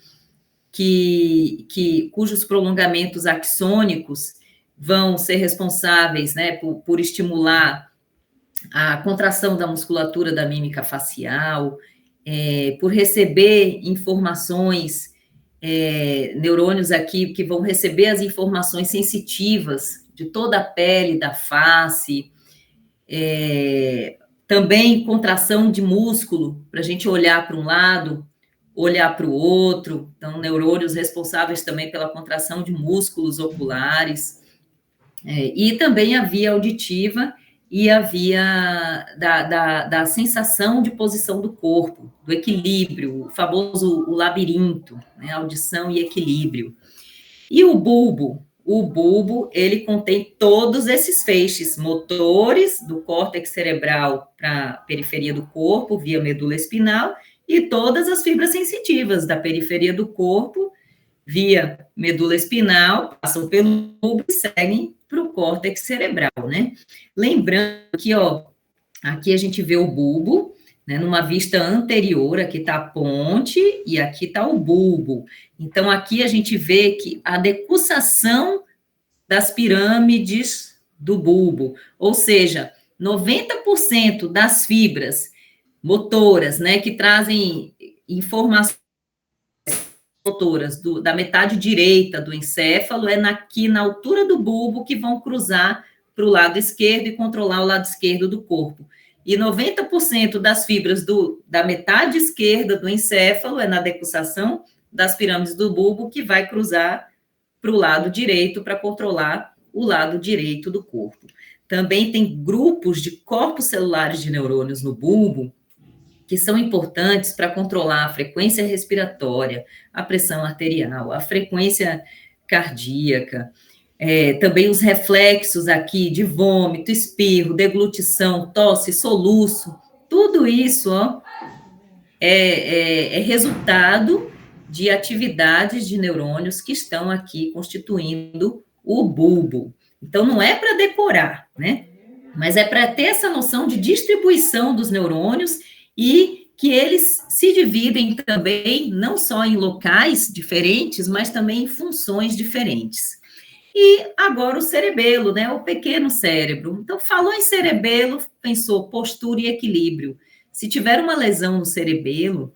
cujos prolongamentos axônicos vão ser responsáveis, né, por estimular a contração da musculatura da mímica facial, por receber informações, neurônios aqui que vão receber as informações sensitivas de toda a pele da face, também contração de músculo, para a gente olhar para um lado, olhar para o outro, então neurônios responsáveis também pela contração de músculos oculares, e também a via auditiva e a via da sensação de posição do corpo, do equilíbrio, o famoso o labirinto, né, audição e equilíbrio. E o bulbo, ele contém todos esses feixes motores do córtex cerebral para a periferia do corpo, via medula espinal, e todas as fibras sensitivas da periferia do corpo, via medula espinal, passam pelo bulbo e seguem para o córtex cerebral, né? Lembrando que, ó, aqui a gente vê o bulbo, né, numa vista anterior, aqui está a ponte e aqui está o bulbo. Então, aqui a gente vê que a decussação das pirâmides do bulbo, ou seja, 90% das fibras motoras, né, que trazem informações motoras da metade direita do encéfalo, aqui na altura do bulbo que vão cruzar para o lado esquerdo e controlar o lado esquerdo do corpo. E 90% das fibras da metade esquerda do encéfalo na decussação das pirâmides do bulbo, que vai cruzar para o lado direito para controlar o lado direito do corpo. Também tem grupos de corpos celulares de neurônios no bulbo, que são importantes para controlar a frequência respiratória, a pressão arterial, a frequência cardíaca, também os reflexos aqui de vômito, espirro, deglutição, tosse, soluço, tudo isso, ó, é resultado de atividades de neurônios que estão aqui constituindo o bulbo. Então, não é para decorar, né? Mas é para ter essa noção de distribuição dos neurônios e que eles se dividem também, não só em locais diferentes, mas também em funções diferentes. E agora o cerebelo, né? O pequeno cérebro. Então, falou em cerebelo, pensou postura e equilíbrio. Se tiver uma lesão no cerebelo,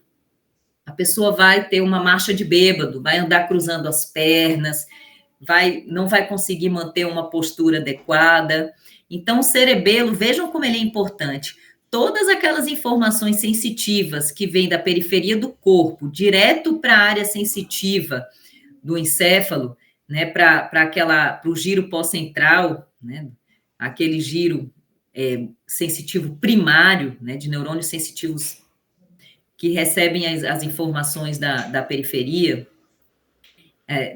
a pessoa vai ter uma marcha de bêbado, vai andar cruzando as pernas, não vai conseguir manter uma postura adequada. Então, o cerebelo, vejam como ele é importante. Todas aquelas informações sensitivas que vêm da periferia do corpo, direto para a área sensitiva do encéfalo, né, para o giro pós-central, né, aquele giro sensitivo primário, né, de neurônios sensitivos que recebem as informações da periferia,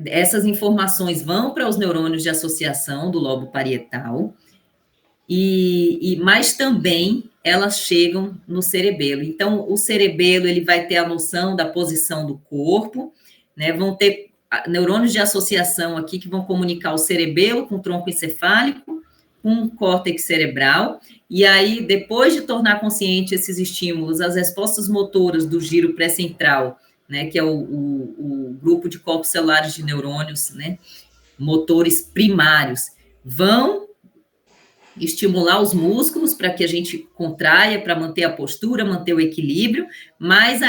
essas informações vão para os neurônios de associação do lobo parietal, mas também elas chegam no cerebelo. Então, o cerebelo ele vai ter a noção da posição do corpo, né? Vão ter neurônios de associação aqui que vão comunicar o cerebelo com o tronco encefálico, com o córtex cerebral, e aí, depois de tornar consciente esses estímulos, as respostas motoras do giro pré-central, né, que é o grupo de corpos celulares de neurônios, né, motores primários, vão estimular os músculos para que a gente contraia, para manter a postura, manter o equilíbrio, mas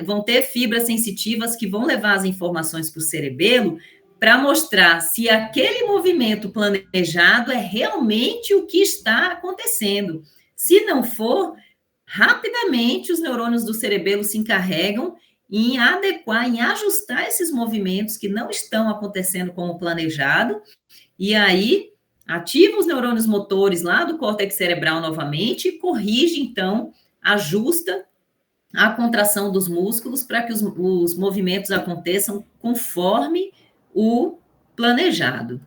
vão ter fibras sensitivas que vão levar as informações para o cerebelo para mostrar se aquele movimento planejado é realmente o que está acontecendo. Se não for, rapidamente os neurônios do cerebelo se encarregam em adequar, em ajustar esses movimentos que não estão acontecendo como planejado, e aí ativa os neurônios motores lá do córtex cerebral novamente e corrige, então, ajusta a contração dos músculos para que os movimentos aconteçam conforme o planejado.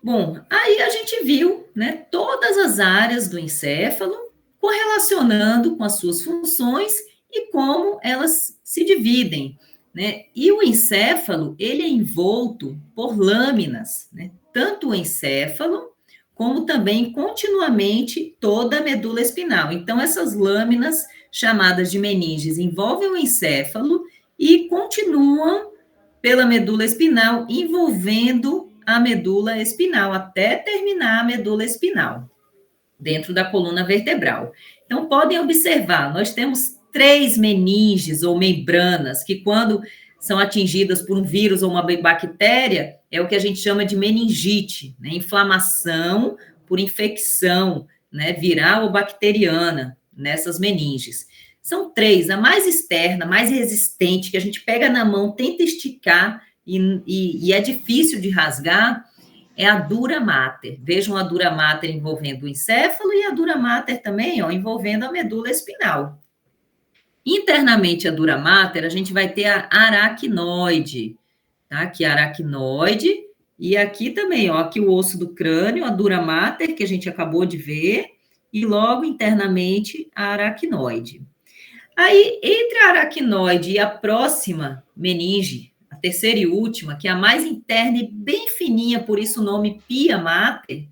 Bom, aí a gente viu, né, todas as áreas do encéfalo correlacionando com as suas funções e como elas se dividem, né? E o encéfalo, ele é envolto por lâminas, né? Tanto o encéfalo como também continuamente toda a medula espinal. Então essas lâminas chamadas de meninges envolvem o encéfalo e continuam pela medula espinal, envolvendo a medula espinal, até terminar a medula espinal, dentro da coluna vertebral. Então, podem observar, nós temos 3 meninges ou membranas, que quando são atingidas por um vírus ou uma bactéria, é o que a gente chama de meningite, né? Inflamação por infecção, né? Viral ou bacteriana, nessas meninges. São 3, a mais externa, mais resistente, que a gente pega na mão, tenta esticar e é difícil de rasgar, é a dura mater. Vejam a dura mater envolvendo o encéfalo e a dura mater também, ó, envolvendo a medula espinal. Internamente a dura mater, a gente vai ter a aracnoide, tá? Aqui a aracnoide e aqui também, ó, aqui o osso do crânio, a dura mater que a gente acabou de ver e logo internamente a aracnoide. Aí, entre a aracnoide e a próxima meninge, a terceira e última, que é a mais interna e bem fininha, por isso o nome pia mater,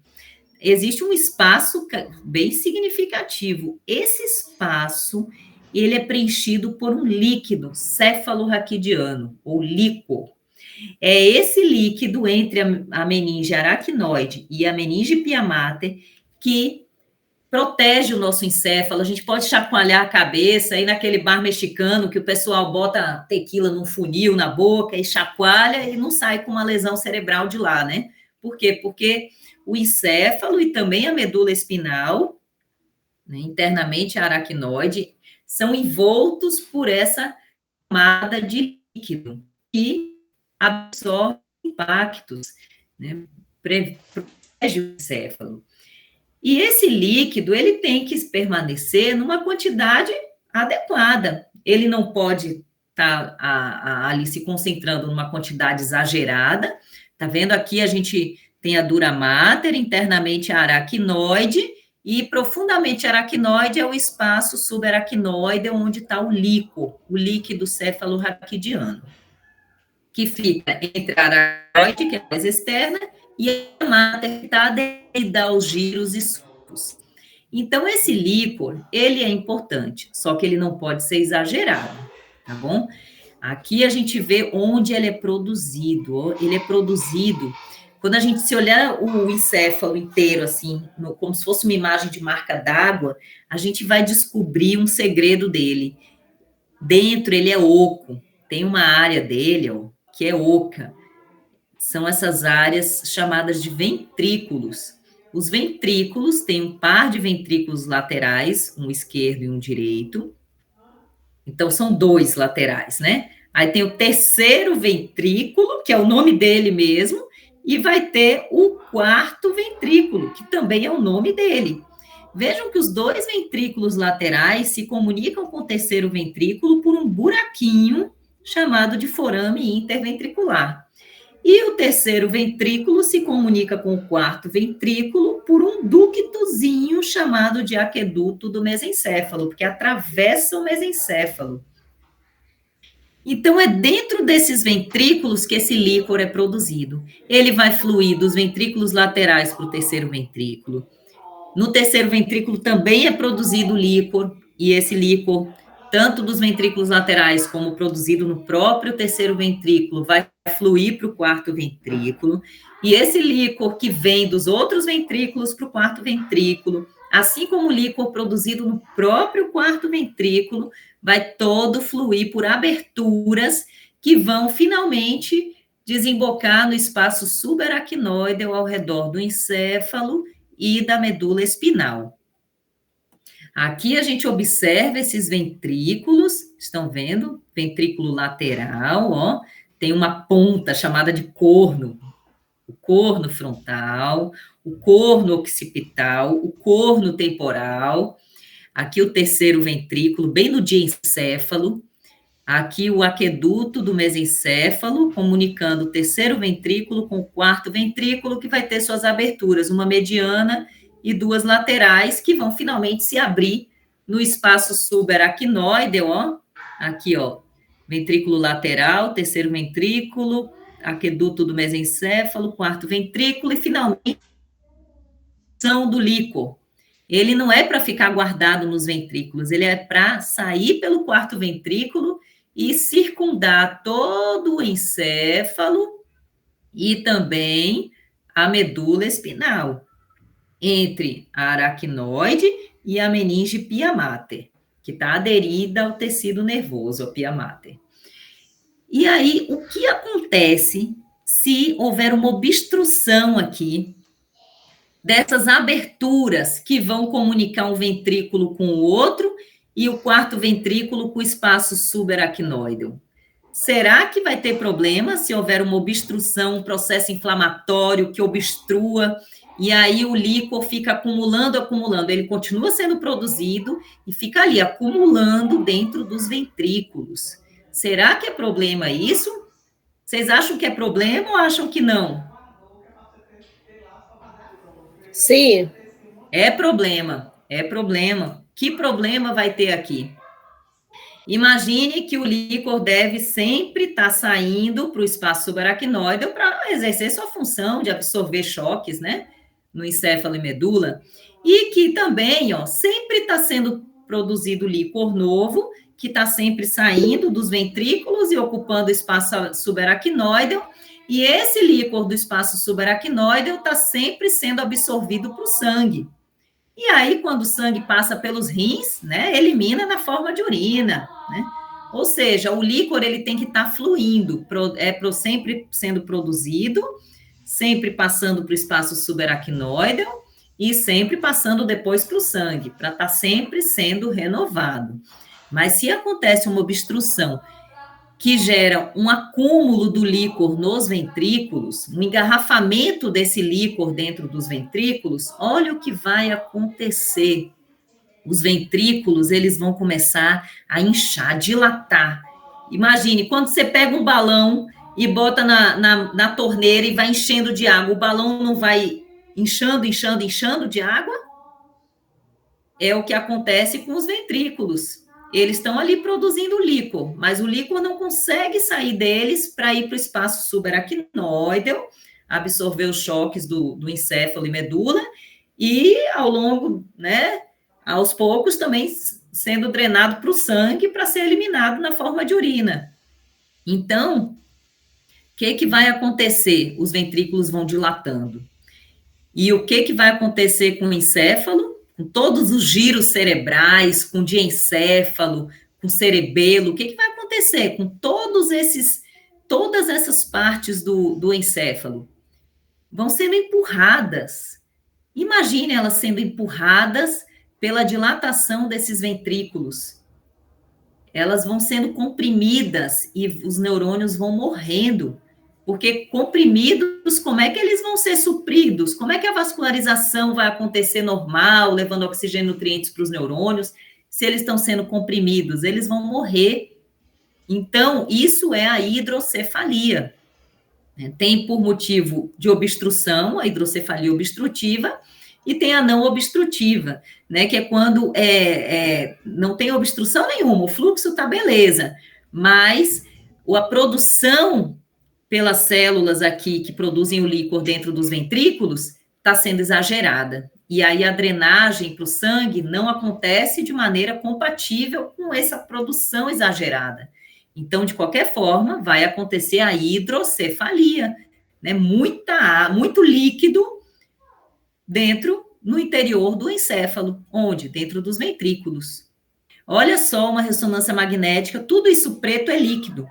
existe um espaço bem significativo. Esse espaço, ele é preenchido por um líquido cefalorraquidiano, ou líquor. É esse líquido entre a meninge aracnoide e a meninge pia mater que protege o nosso encéfalo, a gente pode chacoalhar a cabeça, aí naquele bar mexicano que o pessoal bota tequila num funil na boca e chacoalha e não sai com uma lesão cerebral de lá, né? Por quê? Porque o encéfalo e também a medula espinal, né, internamente a aracnoide, são envoltos por essa camada de líquido que absorve impactos, né? Protege o encéfalo. E esse líquido, ele tem que permanecer numa quantidade adequada. Ele não pode estar ali se concentrando numa quantidade exagerada. Tá vendo? Aqui a gente tem a dura mater, internamente a aracnoide, e profundamente aracnoide é o espaço subaracnoide, onde está o líquido cefalorraquidiano, que fica entre a aracnoide, que é a mais externa, e a mater que está adherida aos giros e sulcos. Então, esse líquor, ele é importante, só que ele não pode ser exagerado, tá bom? Aqui a gente vê onde ele é produzido. Ó, ele é produzido, quando a gente se olhar o encéfalo inteiro, assim, como se fosse uma imagem de marca d'água, a gente vai descobrir um segredo dele. Dentro ele é oco, tem uma área dele, ó, que é oca. São essas áreas chamadas de ventrículos. Os ventrículos têm um par de ventrículos laterais, um esquerdo e um direito. Então, são 2 laterais, né? Aí tem o terceiro ventrículo, que é o nome dele mesmo, e vai ter o quarto ventrículo, que também é o nome dele. Vejam que os 2 ventrículos laterais se comunicam com o terceiro ventrículo por um buraquinho chamado de forame interventricular. E o terceiro ventrículo se comunica com o quarto ventrículo por um ductozinho chamado de aqueduto do mesencéfalo, porque atravessa o mesencéfalo. Então, é dentro desses ventrículos que esse líquor é produzido. Ele vai fluir dos ventrículos laterais para o terceiro ventrículo. No terceiro ventrículo também é produzido líquor, e esse líquor, tanto dos ventrículos laterais como produzido no próprio terceiro ventrículo, vai fluir para o quarto ventrículo, e esse líquor que vem dos outros ventrículos para o quarto ventrículo, assim como o líquor produzido no próprio quarto ventrículo, vai todo fluir por aberturas que vão finalmente desembocar no espaço subaracnoide ao redor do encéfalo e da medula espinal. Aqui a gente observa esses ventrículos, estão vendo? Ventrículo lateral, ó, tem uma ponta chamada de corno. o corno frontal, o corno occipital, o corno temporal, aqui o terceiro ventrículo, bem no diencéfalo, aqui o aqueduto do mesencéfalo, comunicando o terceiro ventrículo com o quarto ventrículo, que vai ter suas aberturas, uma mediana e duas laterais, que vão finalmente se abrir no espaço subaracnoide, ó, aqui, ó, ventrículo lateral, terceiro ventrículo, aqueduto do mesencéfalo, quarto ventrículo, e finalmente são do líquor. Ele não é para ficar guardado nos ventrículos, ele é para sair pelo quarto ventrículo e circundar todo o encéfalo e também a medula espinal, entre a aracnoide e a meninge pia mater, que está aderida ao tecido nervoso, a pia mater. E aí, o que acontece se houver uma obstrução aqui dessas aberturas que vão comunicar um ventrículo com o outro e o quarto ventrículo com o espaço subaracnoide? Será que vai ter problema se houver uma obstrução, um processo inflamatório que obstrua, e aí o líquor fica acumulando, ele continua sendo produzido e fica ali acumulando dentro dos ventrículos? Será que é problema isso? Vocês acham que é problema ou acham que não? Sim. É problema, é problema. Que problema vai ter aqui? Imagine que o líquor deve sempre estar saindo para o espaço subaracnoide para exercer sua função de absorver choques, né? No encéfalo e medula. E que também, ó, sempre está sendo produzido líquor novo, que está sempre saindo dos ventrículos e ocupando o espaço subaracnoide. E esse líquor do espaço subaracnoide está sempre sendo absorvido para o sangue. E aí, quando o sangue passa pelos rins, né, elimina na forma de urina, né? Ou seja, o líquor ele tem que estar fluindo, sempre sendo produzido, sempre passando para o espaço subaracnoide e sempre passando depois para o sangue, para estar sempre sendo renovado. Mas se acontece uma obstrução que gera um acúmulo do líquor nos ventrículos, um engarrafamento desse líquor dentro dos ventrículos, olha o que vai acontecer. Os ventrículos, eles vão começar a inchar, dilatar. Imagine, quando você pega um balão e bota na torneira e vai enchendo de água, o balão não vai inchando de água? É o que acontece com os ventrículos. Eles estão ali produzindo líquor, mas o líquor não consegue sair deles para ir para o espaço subaracnoide, absorver os choques do encéfalo e medula, e ao longo, né, aos poucos também sendo drenado para o sangue para ser eliminado na forma de urina. Então, o que vai acontecer? Os ventrículos vão dilatando. E o que vai acontecer com o encéfalo? Com todos os giros cerebrais, com diencéfalo, com cerebelo, o que vai acontecer com todas essas partes do encéfalo? Vão sendo empurradas. Imagine elas sendo empurradas pela dilatação desses ventrículos. Elas vão sendo comprimidas e os neurônios vão morrendo. Porque comprimidos, como é que eles vão ser supridos? Como é que a vascularização vai acontecer normal, levando oxigênio e nutrientes para os neurônios, se eles estão sendo comprimidos? Eles vão morrer. Então, isso é a hidrocefalia. Tem por motivo de obstrução, a hidrocefalia obstrutiva, e tem a não obstrutiva, né? Que é quando não tem obstrução nenhuma, o fluxo está beleza, mas a produção pelas células aqui que produzem o líquor dentro dos ventrículos, está sendo exagerada. E aí a drenagem para o sangue não acontece de maneira compatível com essa produção exagerada. Então, de qualquer forma, vai acontecer a hidrocefalia, né? Muito líquido no interior do encéfalo, onde? Dentro dos ventrículos. Olha só uma ressonância magnética, tudo isso preto é líquido.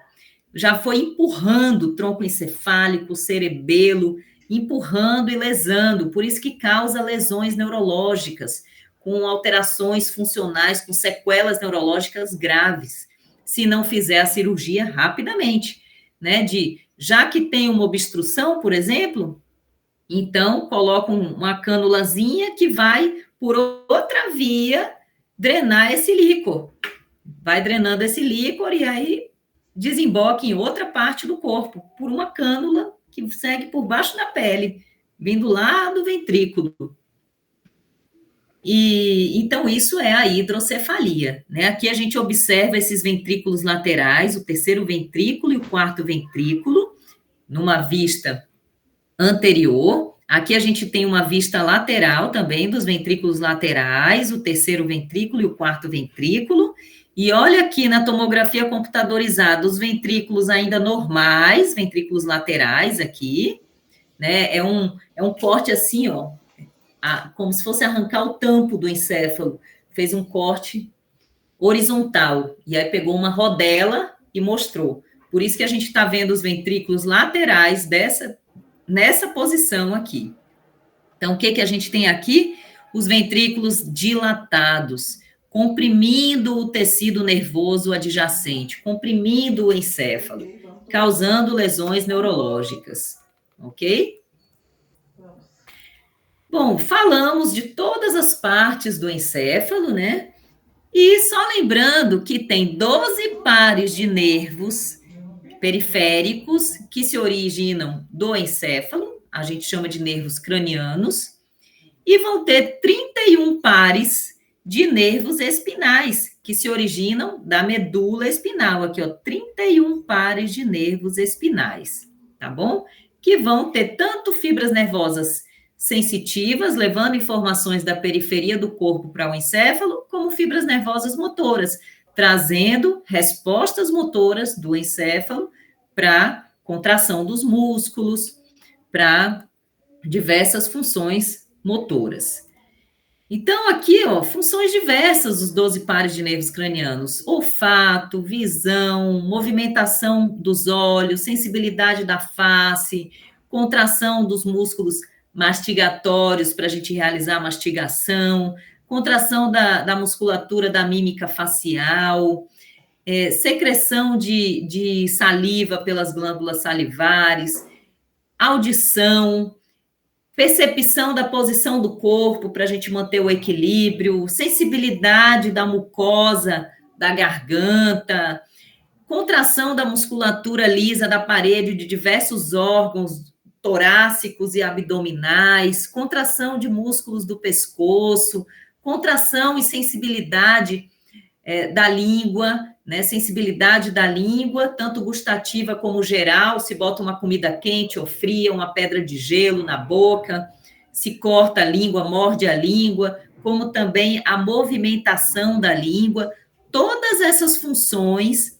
Já foi empurrando o tronco encefálico, o cerebelo, empurrando e lesando, por isso que causa lesões neurológicas, com alterações funcionais, com sequelas neurológicas graves, se não fizer a cirurgia rapidamente, né? Já que tem uma obstrução, por exemplo, Então, coloca uma canulazinha que vai, por outra via, drenar esse líquor. Vai drenando esse líquor e aí desemboca em outra parte do corpo, por uma cânula que segue por baixo da pele, vindo lá do ventrículo. E então isso é a hidrocefalia, né? Aqui a gente observa esses ventrículos laterais, o terceiro ventrículo e o quarto ventrículo, numa vista anterior. Aqui a gente tem uma vista lateral também dos ventrículos laterais, o terceiro ventrículo e o quarto ventrículo. E olha aqui na tomografia computadorizada, os ventrículos ainda normais, ventrículos laterais aqui, né? É um corte assim, ó, como se fosse arrancar o tampo do encéfalo. Fez um corte horizontal. E aí pegou uma rodela e mostrou. Por isso que a gente está vendo os ventrículos laterais nessa posição aqui. Então, o que a gente tem aqui? Os ventrículos dilatados, comprimindo o tecido nervoso adjacente, comprimindo o encéfalo, causando lesões neurológicas, ok? Bom, falamos de todas as partes do encéfalo, né? E só lembrando que tem 12 pares de nervos periféricos que se originam do encéfalo, a gente chama de nervos cranianos, e vão ter 31 pares de nervos espinais, que se originam da medula espinal, aqui, ó, 31 pares de nervos espinais, tá bom? Que vão ter tanto fibras nervosas sensitivas, levando informações da periferia do corpo para o encéfalo, como fibras nervosas motoras, trazendo respostas motoras do encéfalo para contração dos músculos, para diversas funções motoras. Então, aqui, ó, funções diversas dos 12 pares de nervos cranianos: olfato, visão, movimentação dos olhos, sensibilidade da face, contração dos músculos mastigatórios para a gente realizar a mastigação, contração da musculatura da mímica facial, secreção de saliva pelas glândulas salivares, audição, percepção da posição do corpo para a gente manter o equilíbrio, sensibilidade da mucosa da garganta, contração da musculatura lisa da parede de diversos órgãos torácicos e abdominais, contração de músculos do pescoço, contração e sensibilidade da língua, né? Sensibilidade da língua, tanto gustativa como geral, se bota uma comida quente ou fria, uma pedra de gelo na boca, se corta a língua, morde a língua, como também a movimentação da língua. Todas essas funções,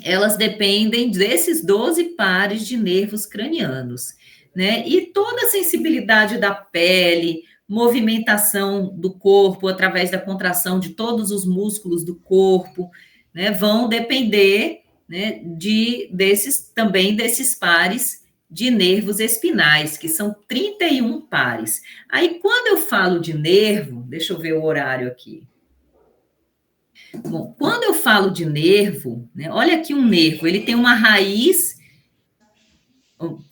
elas dependem desses 12 pares de nervos cranianos, né? E toda a sensibilidade da pele, movimentação do corpo através da contração de todos os músculos do corpo, né, vão depender, né, desses pares de nervos espinais, que são 31 pares. Aí, quando eu falo de nervo, deixa eu ver o horário aqui. Bom, quando eu falo de nervo, né, olha aqui um nervo, ele tem uma raiz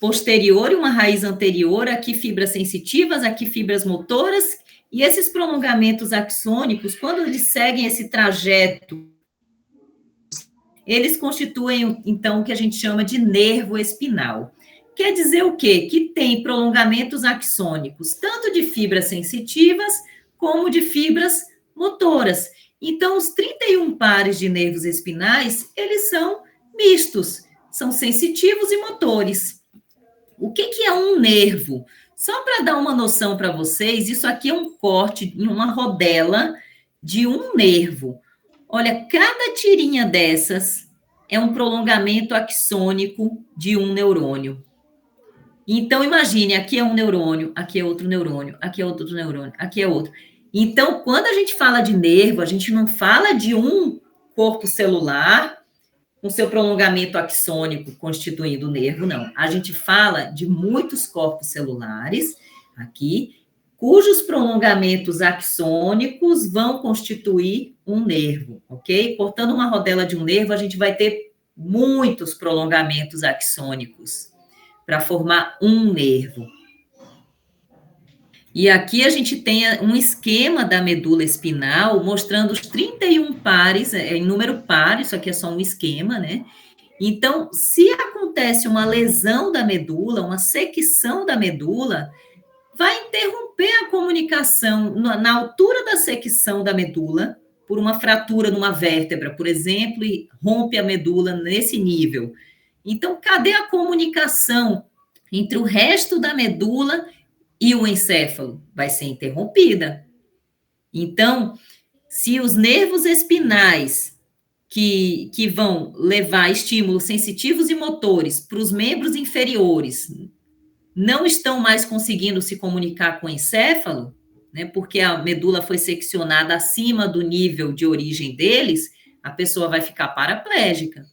posterior e uma raiz anterior, aqui fibras sensitivas, aqui fibras motoras, e esses prolongamentos axônicos, quando eles seguem esse trajeto, eles constituem, então, o que a gente chama de nervo espinal. Quer dizer o quê? Que tem prolongamentos axônicos, tanto de fibras sensitivas, como de fibras motoras. Então, os 31 pares de nervos espinais, eles são mistos, são sensitivos e motores. O que é um nervo? Só para dar uma noção para vocês, isso aqui é um corte em uma rodela de um nervo. Olha, cada tirinha dessas é um prolongamento axônico de um neurônio. Então, imagine, aqui é um neurônio, aqui é outro neurônio, aqui é outro neurônio, aqui é outro. Então, quando a gente fala de nervo, a gente não fala de um corpo celular com seu prolongamento axônico constituindo o nervo, não. A gente fala de muitos corpos celulares aqui, cujos prolongamentos axônicos vão constituir um nervo, ok? Cortando uma rodela de um nervo, a gente vai ter muitos prolongamentos axônicos para formar um nervo. E aqui a gente tem um esquema da medula espinal mostrando os 31 pares, em número par, isso aqui é só um esquema, né? Então, se acontece uma lesão da medula, uma secção da medula, vai interromper a comunicação na altura da secção da medula, por uma fratura numa vértebra, por exemplo, e rompe a medula nesse nível. Então, cadê a comunicação entre o resto da medula e o encéfalo? Vai ser interrompida. Então, se os nervos espinais que vão levar estímulos sensitivos e motores para os membros inferiores não estão mais conseguindo se comunicar com o encéfalo, né, porque a medula foi seccionada acima do nível de origem deles, a pessoa vai ficar paraplégica.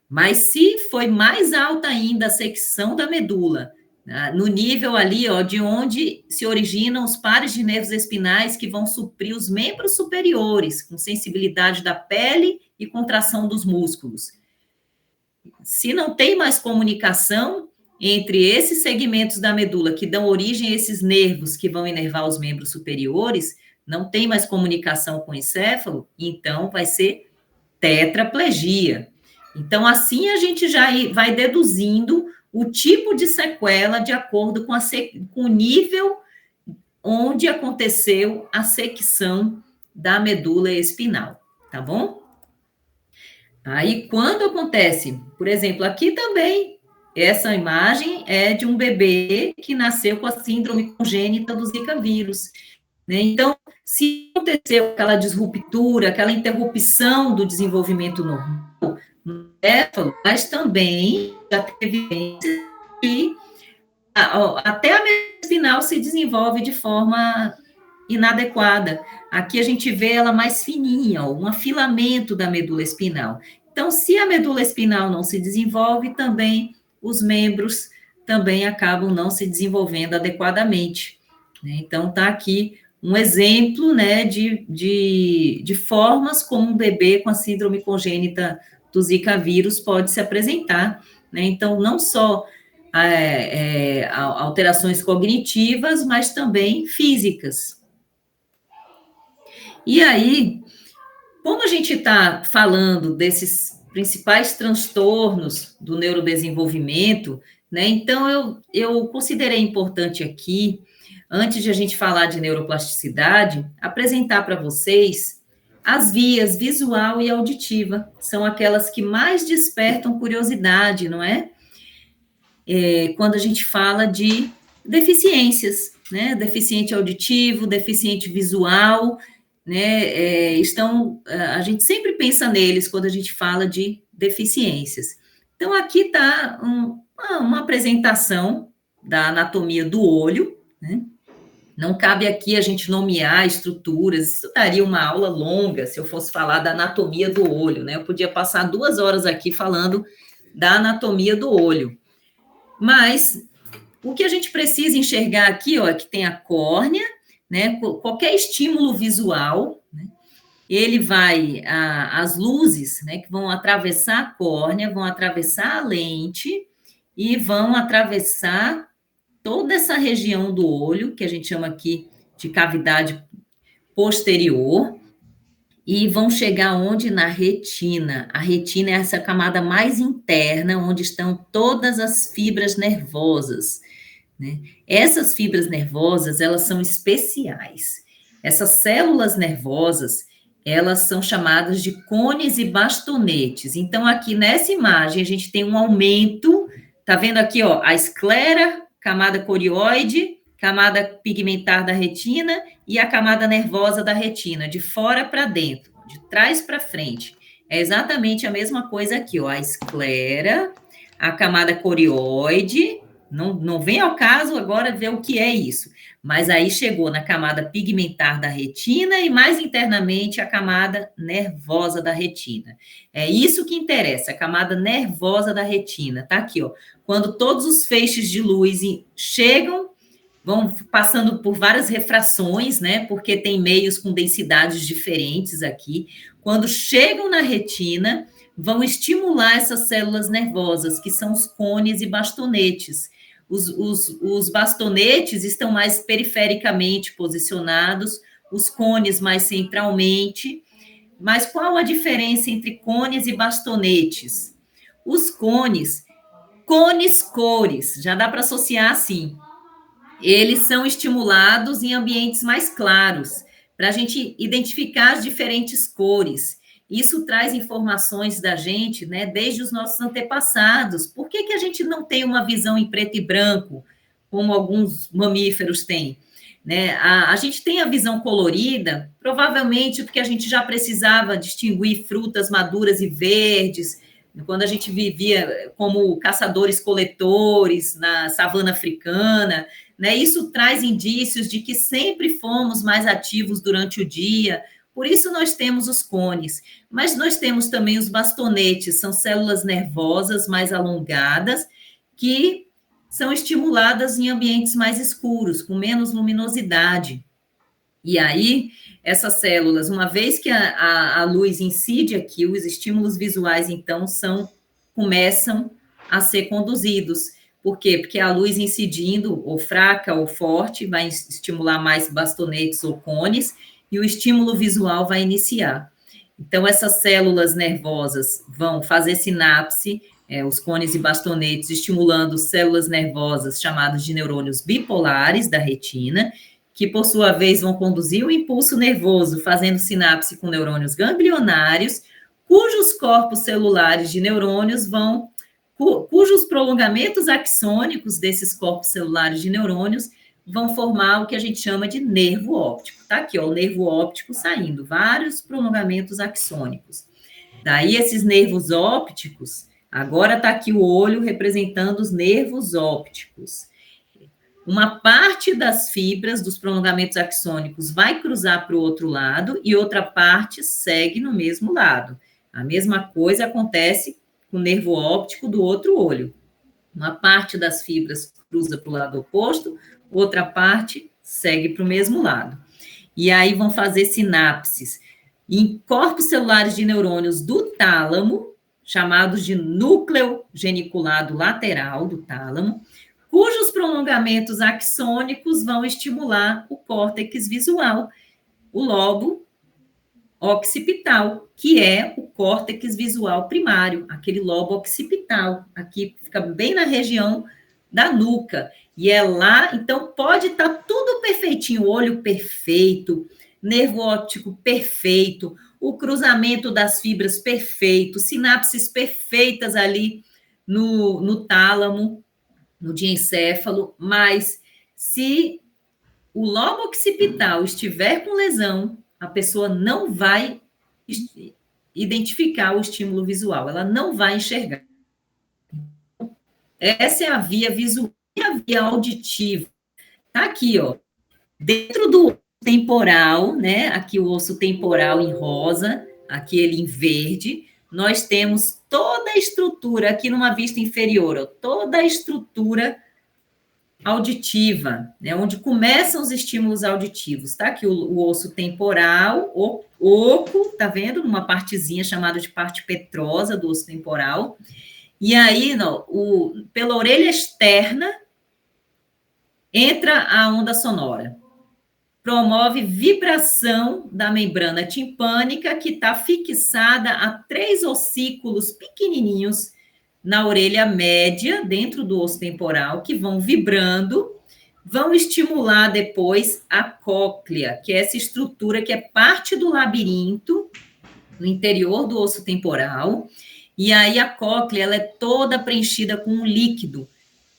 Mas se foi mais alta ainda a secção da medula, né, no nível ali, ó, de onde se originam os pares de nervos espinais que vão suprir os membros superiores, com sensibilidade da pele e contração dos músculos. Se não tem mais comunicação entre esses segmentos da medula que dão origem a esses nervos que vão inervar os membros superiores, não tem mais comunicação com o encéfalo, então vai ser tetraplegia. Então, assim a gente já vai deduzindo o tipo de sequela de acordo com o nível onde aconteceu a secção da medula espinal, tá bom? Aí, quando acontece, por exemplo, aqui também, essa imagem é de um bebê que nasceu com a síndrome congênita do Zika vírus, né? Então, se aconteceu aquela disruptura, aquela interrupção do desenvolvimento normal no encéfalo, mas também já teve evidência que até a medula espinal se desenvolve de forma inadequada. Aqui a gente vê ela mais fininha, um afilamento da medula espinal. Então, se a medula espinal não se desenvolve, também os membros também acabam não se desenvolvendo adequadamente, né? Então, está aqui um exemplo, né, de formas como um bebê com a síndrome congênita do Zika vírus pode se apresentar, né? Então, não só alterações cognitivas, mas também físicas. E aí, como a gente está falando desses principais transtornos do neurodesenvolvimento, né? Então, eu considerei importante aqui, antes de a gente falar de neuroplasticidade, apresentar para vocês as vias visual e auditiva, são aquelas que mais despertam curiosidade, não é? Quando a gente fala de deficiências, né? Deficiente auditivo, deficiente visual, né? A gente sempre pensa neles quando a gente fala de deficiências. Então, aqui está uma apresentação da anatomia do olho, né? Não cabe aqui a gente nomear estruturas, isso daria uma aula longa se eu fosse falar da anatomia do olho, né? Eu podia passar 2 horas aqui falando da anatomia do olho. Mas o que a gente precisa enxergar aqui, ó, é que tem a córnea, né? Qualquer estímulo visual, né? Ele vai, as luzes, né, que vão atravessar a córnea, vão atravessar a lente e vão atravessar toda essa região do olho, que a gente chama aqui de cavidade posterior, e vão chegar onde? Na retina. A retina é essa camada mais interna, onde estão todas as fibras nervosas, né? Essas fibras nervosas, elas são especiais. Essas células nervosas, elas são chamadas de cones e bastonetes. Então, aqui nessa imagem, a gente tem um aumento, tá vendo aqui, ó, a esclera, camada corioide, camada pigmentar da retina e a camada nervosa da retina, de fora para dentro, de trás para frente. É exatamente a mesma coisa aqui, ó, a esclera, a camada corioide, não vem ao caso agora ver o que é isso, mas aí chegou na camada pigmentar da retina e mais internamente a camada nervosa da retina. É isso que interessa, a camada nervosa da retina, tá aqui, ó. Quando todos os feixes de luz chegam, vão passando por várias refrações, né? Porque tem meios com densidades diferentes aqui. Quando chegam na retina, vão estimular essas células nervosas, que são os cones e bastonetes. Os bastonetes estão mais perifericamente posicionados, os cones mais centralmente. Mas qual a diferença entre cones e bastonetes? Os cones cores, já dá para associar assim. Eles são estimulados em ambientes mais claros, para a gente identificar as diferentes cores. Isso traz informações da gente, né, desde os nossos antepassados. Por que, que a gente não tem uma visão em preto e branco, como alguns mamíferos têm? Né? A gente tem a visão colorida, provavelmente porque a gente já precisava distinguir frutas maduras e verdes, quando a gente vivia como caçadores-coletores na savana africana, né? Isso traz indícios de que sempre fomos mais ativos durante o dia, por isso nós temos os cones, mas nós temos também os bastonetes, são células nervosas mais alongadas, que são estimuladas em ambientes mais escuros, com menos luminosidade. E aí, essas células, uma vez que a luz incide aqui, os estímulos visuais, então, começam a ser conduzidos. Por quê? Porque a luz incidindo, ou fraca ou forte, vai estimular mais bastonetes ou cones, e o estímulo visual vai iniciar. Então, essas células nervosas vão fazer sinapse, os cones e bastonetes, estimulando células nervosas chamadas de neurônios bipolares da retina, que, por sua vez, vão conduzir o impulso nervoso, fazendo sinapse com neurônios ganglionários, cujos corpos celulares de neurônios cujos prolongamentos axônicos desses corpos celulares de neurônios vão formar o que a gente chama de nervo óptico. Tá aqui, ó, o nervo óptico saindo, vários prolongamentos axônicos. Daí, esses nervos ópticos, agora está aqui o olho representando os nervos ópticos. Uma parte das fibras dos prolongamentos axônicos vai cruzar para o outro lado e outra parte segue no mesmo lado. A mesma coisa acontece com o nervo óptico do outro olho. Uma parte das fibras cruza para o lado oposto, outra parte segue para o mesmo lado. E aí vão fazer sinapses em corpos celulares de neurônios do tálamo, chamados de núcleo geniculado lateral do tálamo, cujos prolongamentos axônicos vão estimular o córtex visual, o lobo occipital, que é o córtex visual primário, aquele lobo occipital, aqui fica bem na região da nuca, e é lá, então pode estar tudo perfeitinho, olho perfeito, nervo óptico perfeito, o cruzamento das fibras perfeito, sinapses perfeitas ali no tálamo, no diencéfalo, mas se o lobo occipital estiver com lesão, a pessoa não vai identificar o estímulo visual, ela não vai enxergar. Essa é a via visual e a via auditiva. Tá aqui, ó, dentro do temporal, né? Aqui o osso temporal em rosa, aqui ele em verde. Nós temos toda a estrutura, aqui numa vista inferior, ó, toda a estrutura auditiva, né, onde começam os estímulos auditivos, tá? Aqui o osso temporal, oco, tá vendo? Numa partezinha chamada de parte petrosa do osso temporal. E aí, não, pela orelha externa, entra a onda sonora. Promove vibração da membrana timpânica, que está fixada a 3 ossículos pequenininhos na orelha média, dentro do osso temporal, que vão vibrando, vão estimular depois a cóclea, que é essa estrutura que é parte do labirinto, no interior do osso temporal, e aí a cóclea, ela é toda preenchida com um líquido,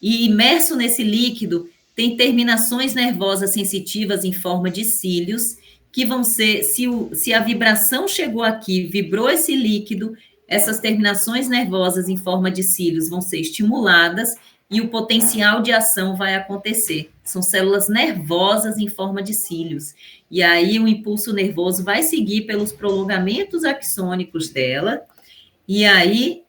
e imerso nesse líquido, tem terminações nervosas sensitivas em forma de cílios, que vão ser, se a vibração chegou aqui, vibrou esse líquido, essas terminações nervosas em forma de cílios vão ser estimuladas e o potencial de ação vai acontecer. São células nervosas em forma de cílios. E aí o impulso nervoso vai seguir pelos prolongamentos axônicos dela. E aí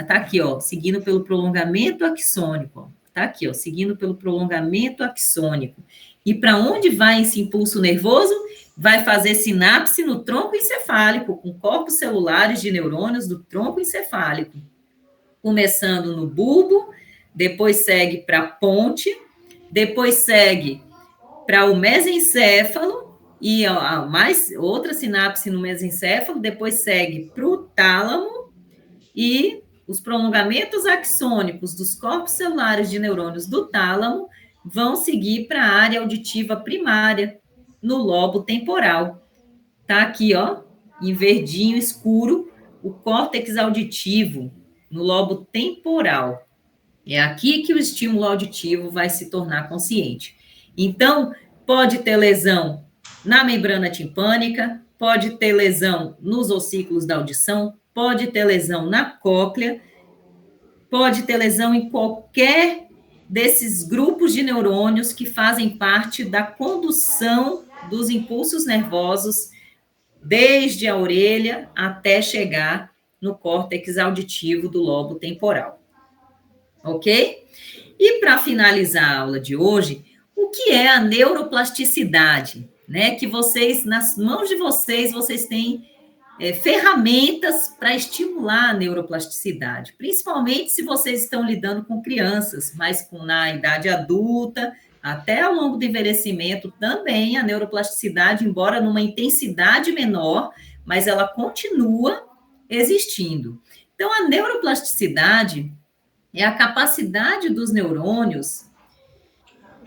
tá aqui, ó, seguindo pelo prolongamento axônico, ó. Tá aqui, ó, seguindo pelo prolongamento axônico. E para onde vai esse impulso nervoso? Vai fazer sinapse no tronco encefálico, com corpos celulares de neurônios do tronco encefálico, começando no bulbo, depois segue para a ponte, depois segue para o mesencéfalo, e mais outra sinapse no mesencéfalo, depois segue para o tálamo, e os prolongamentos axônicos dos corpos celulares de neurônios do tálamo vão seguir para a área auditiva primária, no lobo temporal. Tá aqui, ó, em verdinho escuro, o córtex auditivo, no lobo temporal. É aqui que o estímulo auditivo vai se tornar consciente. Então, pode ter lesão na membrana timpânica, pode ter lesão nos ossículos da audição, pode ter lesão na cóclea, pode ter lesão em qualquer desses grupos de neurônios que fazem parte da condução dos impulsos nervosos, desde a orelha até chegar no córtex auditivo do lobo temporal. Ok? E para finalizar a aula de hoje, o que é a neuroplasticidade? Né? Que vocês, nas mãos de vocês, vocês têm ferramentas para estimular a neuroplasticidade, principalmente se vocês estão lidando com crianças, mas na idade adulta, até ao longo do envelhecimento, também a neuroplasticidade, embora numa intensidade menor, mas ela continua existindo. Então, a neuroplasticidade é a capacidade dos neurônios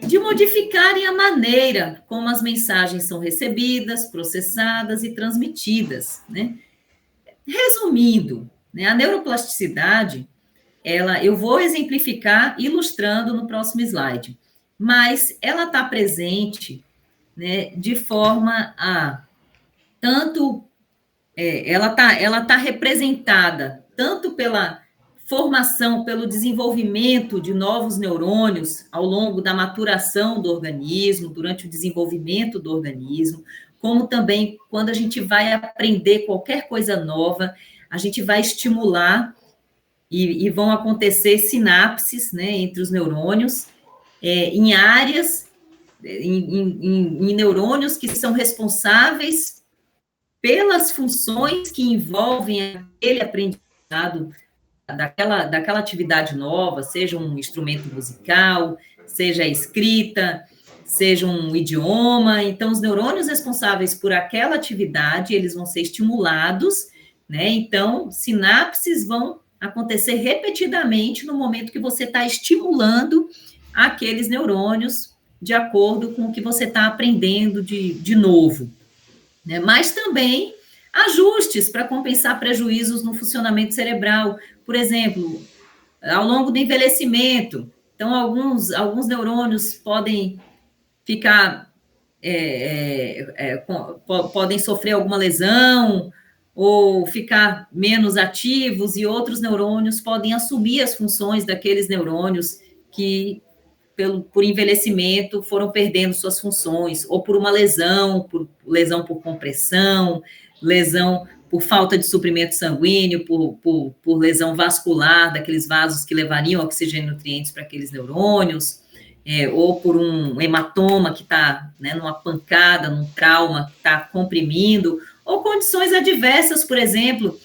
de modificarem a maneira como as mensagens são recebidas, processadas e transmitidas, né? Resumindo, né, a neuroplasticidade, eu vou exemplificar ilustrando no próximo slide, mas ela está presente, né, de forma a tanto ela tá representada tanto pela formação, pelo desenvolvimento de novos neurônios ao longo da maturação do organismo, durante o desenvolvimento do organismo, como também quando a gente vai aprender qualquer coisa nova, a gente vai estimular e vão acontecer sinapses, né, entre os neurônios, em áreas, em neurônios que são responsáveis pelas funções que envolvem aquele aprendizado daquela atividade nova, seja um instrumento musical, seja a escrita, seja um idioma. Então, os neurônios responsáveis por aquela atividade, eles vão ser estimulados, né? Então, sinapses vão acontecer repetidamente no momento que você está estimulando aqueles neurônios de acordo com o que você está aprendendo de novo, né? Mas também ajustes para compensar prejuízos no funcionamento cerebral. Por exemplo, ao longo do envelhecimento, então alguns neurônios podem ficar, podem sofrer alguma lesão ou ficar menos ativos, e outros neurônios podem assumir as funções daqueles neurônios que, por envelhecimento, foram perdendo suas funções, ou por uma lesão por compressão, lesão por falta de suprimento sanguíneo, por lesão vascular, daqueles vasos que levariam oxigênio e nutrientes para aqueles neurônios, ou por um hematoma que está, né, numa pancada, num trauma que está comprimindo, ou condições adversas, por exemplo.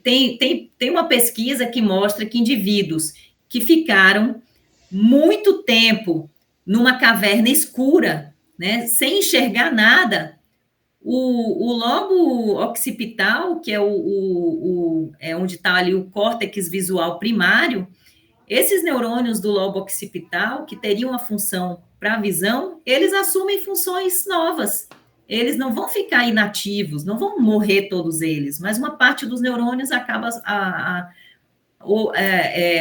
Tem uma pesquisa que mostra que indivíduos que ficaram muito tempo numa caverna escura, né, sem enxergar nada, o lobo occipital, que é onde está ali o córtex visual primário, esses neurônios do lobo occipital, que teriam a função para a visão, eles assumem funções novas. Eles não vão ficar inativos, não vão morrer todos eles, mas uma parte dos neurônios acaba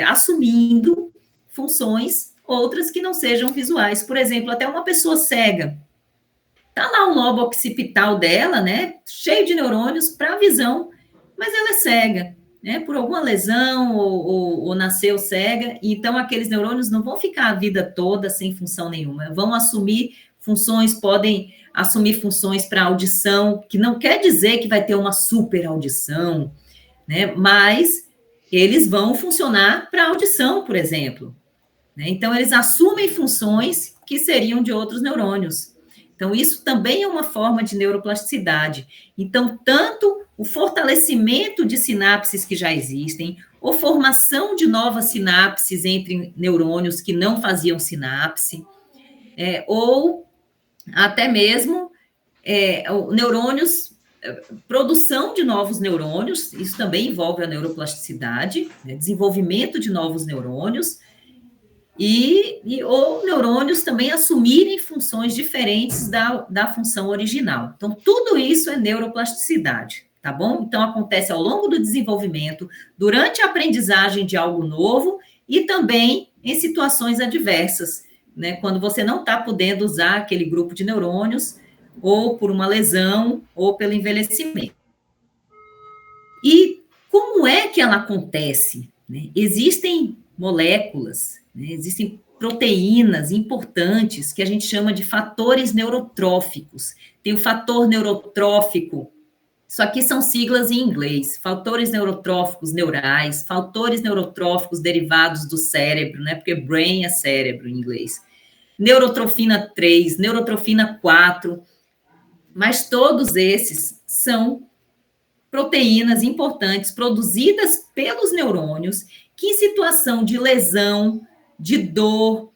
assumindo funções, outras que não sejam visuais. Por exemplo, até uma pessoa cega, tá lá o lobo occipital dela, né, cheio de neurônios para a visão, mas ela é cega, né, por alguma lesão ou nasceu cega. Então aqueles neurônios não vão ficar a vida toda sem função nenhuma, vão assumir funções, podem assumir funções para audição, que não quer dizer que vai ter uma super audição, né, mas eles vão funcionar para audição, por exemplo, né? Então eles assumem funções que seriam de outros neurônios. Então, isso também é uma forma de neuroplasticidade. Então, tanto o fortalecimento de sinapses que já existem, ou formação de novas sinapses entre neurônios que não faziam sinapse, ou até mesmo neurônios, produção de novos neurônios, isso também envolve a neuroplasticidade, né, desenvolvimento de novos neurônios, ou neurônios também assumirem funções diferentes da função original. Então, tudo isso é neuroplasticidade, tá bom? Então, acontece ao longo do desenvolvimento, durante a aprendizagem de algo novo e também em situações adversas, né? Quando você não está podendo usar aquele grupo de neurônios, ou por uma lesão, ou pelo envelhecimento. E como é que ela acontece? Né? Existem moléculas, né? Existem proteínas importantes que a gente chama de fatores neurotróficos. Tem o fator neurotrófico, isso aqui são siglas em inglês, fatores neurotróficos neurais, fatores neurotróficos derivados do cérebro, né? Porque brain é cérebro em inglês. Neurotrofina 3, neurotrofina 4, mas todos esses são proteínas importantes produzidas pelos neurônios que, em situação de lesão, de dor,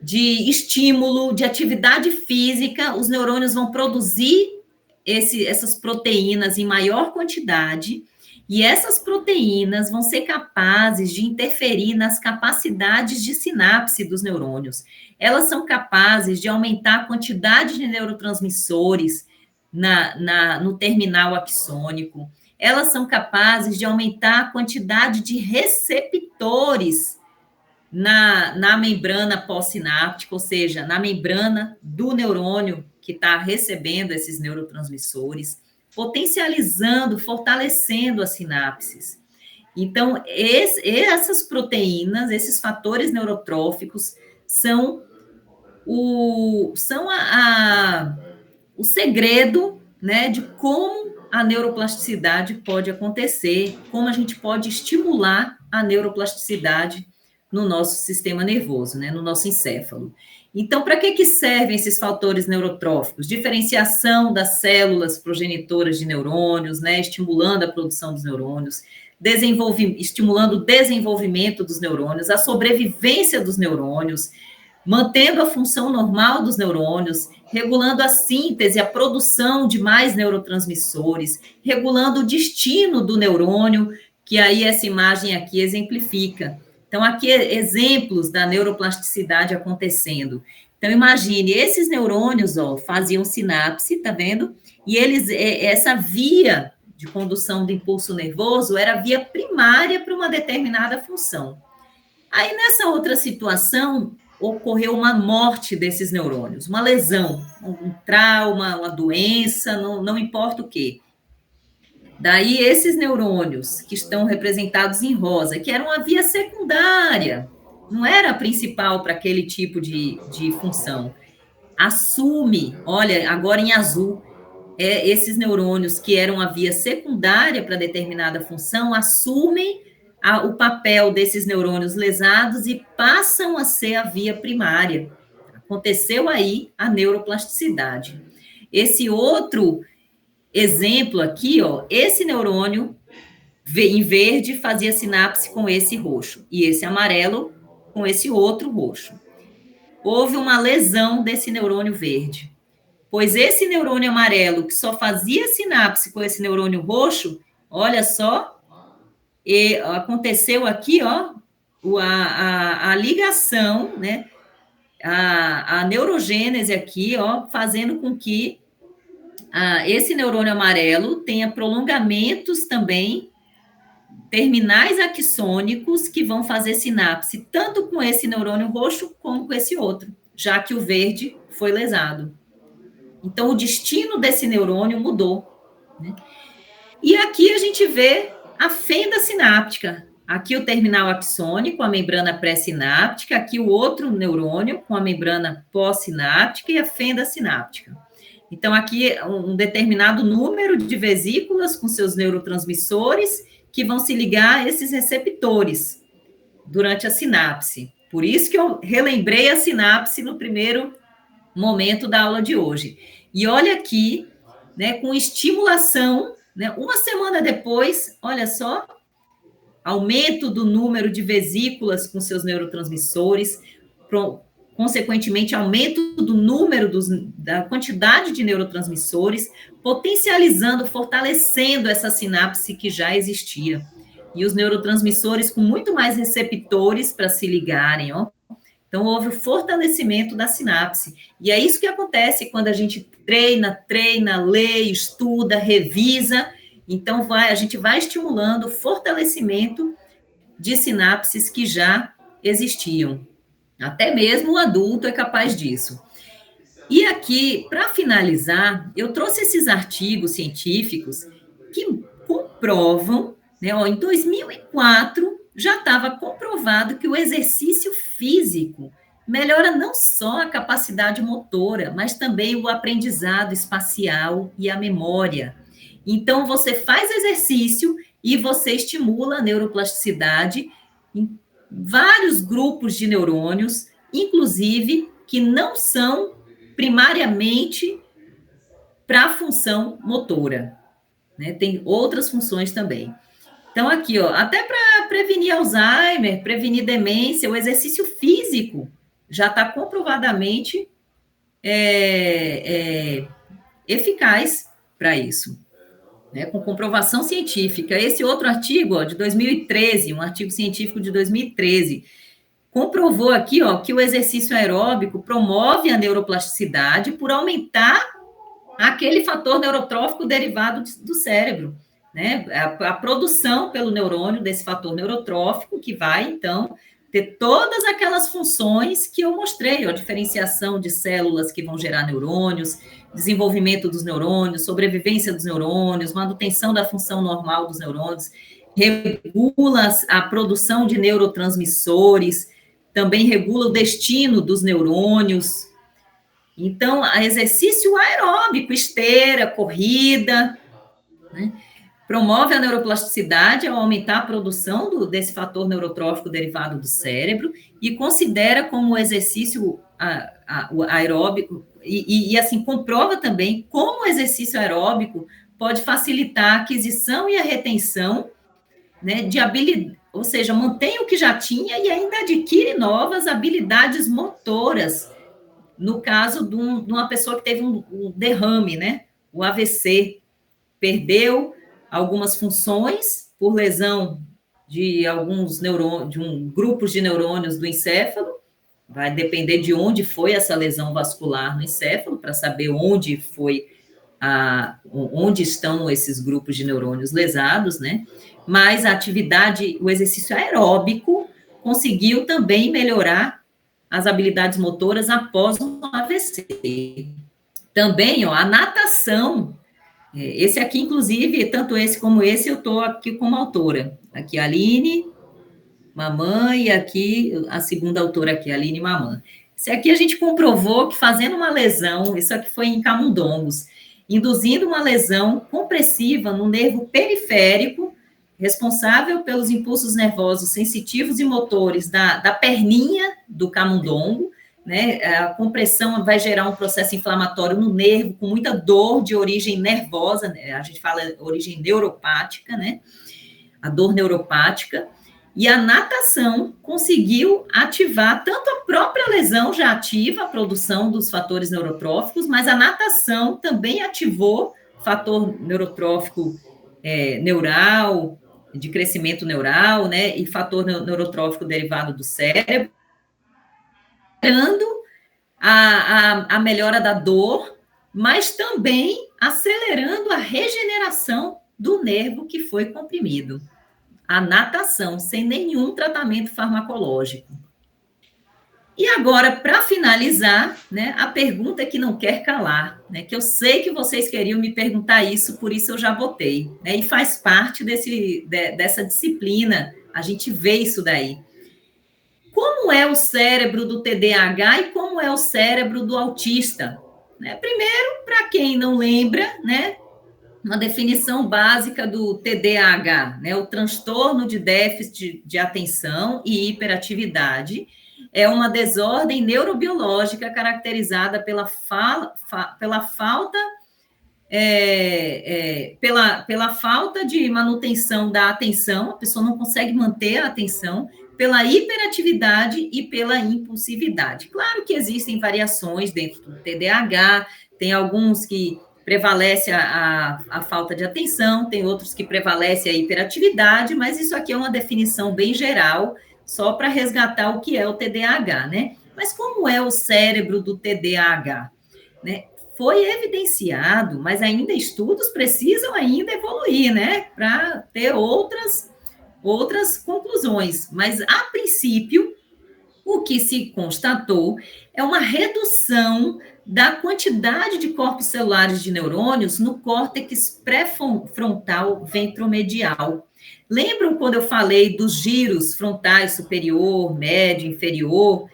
de estímulo, de atividade física, os neurônios vão produzir essas proteínas em maior quantidade, e essas proteínas vão ser capazes de interferir nas capacidades de sinapse dos neurônios. Elas são capazes de aumentar a quantidade de neurotransmissores no terminal axônico. Elas são capazes de aumentar a quantidade de receptores na membrana pós-sináptica, ou seja, na membrana do neurônio que está recebendo esses neurotransmissores, potencializando, fortalecendo as sinapses. Então, essas proteínas, esses fatores neurotróficos, são o segredo, né, de como a neuroplasticidade pode acontecer, como a gente pode estimular a neuroplasticidade no nosso sistema nervoso, né, no nosso encéfalo. Então, para que servem esses fatores neurotróficos? Diferenciação das células progenitoras de neurônios, né, estimulando a produção dos neurônios, estimulando o desenvolvimento dos neurônios, a sobrevivência dos neurônios, mantendo a função normal dos neurônios, regulando a síntese, a produção de mais neurotransmissores, regulando o destino do neurônio, que aí essa imagem aqui exemplifica. Então, aqui exemplos da neuroplasticidade acontecendo. Então, imagine, esses neurônios, faziam sinapse, tá vendo? E essa via de condução do impulso nervoso era a via primária para uma determinada função. Aí, nessa outra situação, ocorreu uma morte desses neurônios, uma lesão, um trauma, uma doença, não importa o quê. Daí, esses neurônios que estão representados em rosa, que eram a via secundária, não era a principal para aquele tipo de função, assume, olha, agora em azul, esses neurônios que eram a via secundária para determinada função, assumem o papel desses neurônios lesados e passam a ser a via primária. Aconteceu aí a neuroplasticidade. Esse outro exemplo aqui, esse neurônio em verde fazia sinapse com esse roxo, e esse amarelo com esse outro roxo. Houve uma lesão desse neurônio verde, pois esse neurônio amarelo, que só fazia sinapse com esse neurônio roxo, olha só, aconteceu aqui, a ligação, né, a neurogênese aqui, fazendo com que esse neurônio amarelo tenha prolongamentos também, terminais axônicos, que vão fazer sinapse, tanto com esse neurônio roxo, como com esse outro, já que o verde foi lesado. Então, o destino desse neurônio mudou, né? E aqui a gente vê a fenda sináptica. Aqui o terminal axônico, a membrana pré-sináptica, aqui o outro neurônio com a membrana pós-sináptica e a fenda sináptica. Então, aqui um determinado número de vesículas com seus neurotransmissores que vão se ligar a esses receptores durante a sinapse. Por isso que eu relembrei a sinapse no primeiro momento da aula de hoje. E olha aqui, né, com estimulação, né, uma semana depois, olha só, aumento do número de vesículas com seus neurotransmissores, consequentemente, aumento do número da quantidade de neurotransmissores, potencializando, fortalecendo essa sinapse que já existia. E os neurotransmissores com muito mais receptores para se ligarem, ó. Então, houve o fortalecimento da sinapse. E é isso que acontece quando a gente treina, lê, estuda, revisa. Então, a gente vai estimulando o fortalecimento de sinapses que já existiam. Até mesmo o adulto é capaz disso. E aqui, para finalizar, eu trouxe esses artigos científicos que comprovam, né, ó, em 2004, já estava comprovado que o exercício físico melhora não só a capacidade motora, mas também o aprendizado espacial e a memória. Então, você faz exercício e você estimula a neuroplasticidade em vários grupos de neurônios, inclusive que não são primariamente para a função motora, né? Tem outras funções também. Então, aqui, ó, até para prevenir Alzheimer, prevenir demência, o exercício físico já está comprovadamente eficaz para isso, né? Com comprovação científica. Esse outro artigo, ó, de 2013, um artigo científico de 2013, comprovou aqui, ó, que o exercício aeróbico promove a neuroplasticidade por aumentar aquele fator neurotrófico derivado do cérebro, né? A produção pelo neurônio desse fator neurotrófico que vai, então, ter todas aquelas funções que eu mostrei, ó, diferenciação de células que vão gerar neurônios, desenvolvimento dos neurônios, sobrevivência dos neurônios, manutenção da função normal dos neurônios, regula a produção de neurotransmissores, também regula o destino dos neurônios. Então, exercício aeróbico, esteira, corrida, né, promove a neuroplasticidade ao aumentar a produção desse fator neurotrófico derivado do cérebro e considera como exercício aeróbico, e assim, comprova também como o exercício aeróbico pode facilitar a aquisição e a retenção, né, de habilidade, ou seja, mantém o que já tinha e ainda adquire novas habilidades motoras, no caso de uma pessoa que teve um derrame, né, o AVC, perdeu algumas funções por lesão de alguns neurônios, grupos de neurônios do encéfalo, vai depender de onde foi essa lesão vascular no encéfalo, para saber onde estão esses grupos de neurônios lesados, né? Mas a atividade, o exercício aeróbico conseguiu também melhorar as habilidades motoras após um AVC. Também, ó, a natação, esse aqui, inclusive, tanto esse como esse, eu estou aqui como autora. Aqui a Aline Mamã e aqui a segunda autora aqui, a Aline Mamã. Esse aqui a gente comprovou que fazendo uma lesão, isso aqui foi em camundongos, induzindo uma lesão compressiva no nervo periférico, responsável pelos impulsos nervosos sensitivos e motores da perninha do camundongo, né? A compressão vai gerar um processo inflamatório no nervo, com muita dor de origem nervosa, né? A gente fala origem neuropática, né? A dor neuropática. E a natação conseguiu ativar tanto a própria lesão, já ativa a produção dos fatores neurotróficos, mas a natação também ativou fator neurotrófico neural, de crescimento neural, né, e fator neurotrófico derivado do cérebro, acelerando a melhora da dor, mas também acelerando a regeneração do nervo que foi comprimido. A natação, sem nenhum tratamento farmacológico. E agora, para finalizar, né, a pergunta que não quer calar, né, que eu sei que vocês queriam me perguntar isso, por isso eu já botei, né, e faz parte dessa disciplina, a gente vê isso daí. Como é o cérebro do TDAH e como é o cérebro do autista? Né, primeiro, para quem não lembra, né, uma definição básica do TDAH, né, o transtorno de déficit de atenção e hiperatividade, é uma desordem neurobiológica caracterizada pela falta pela falta de manutenção da atenção, a pessoa não consegue manter a atenção, pela hiperatividade e pela impulsividade. Claro que existem variações dentro do TDAH, tem alguns que prevalece a falta de atenção, tem outros que prevalece a hiperatividade, mas isso aqui é uma definição bem geral, só para resgatar o que é o TDAH, né? Mas como é o cérebro do TDAH? Né? Foi evidenciado, mas ainda estudos precisam ainda evoluir, né? Para ter outras conclusões. Mas, a princípio, o que se constatou é uma redução da quantidade de corpos celulares de neurônios no córtex pré-frontal ventromedial. Lembram quando eu falei dos giros frontais superior, médio, inferior?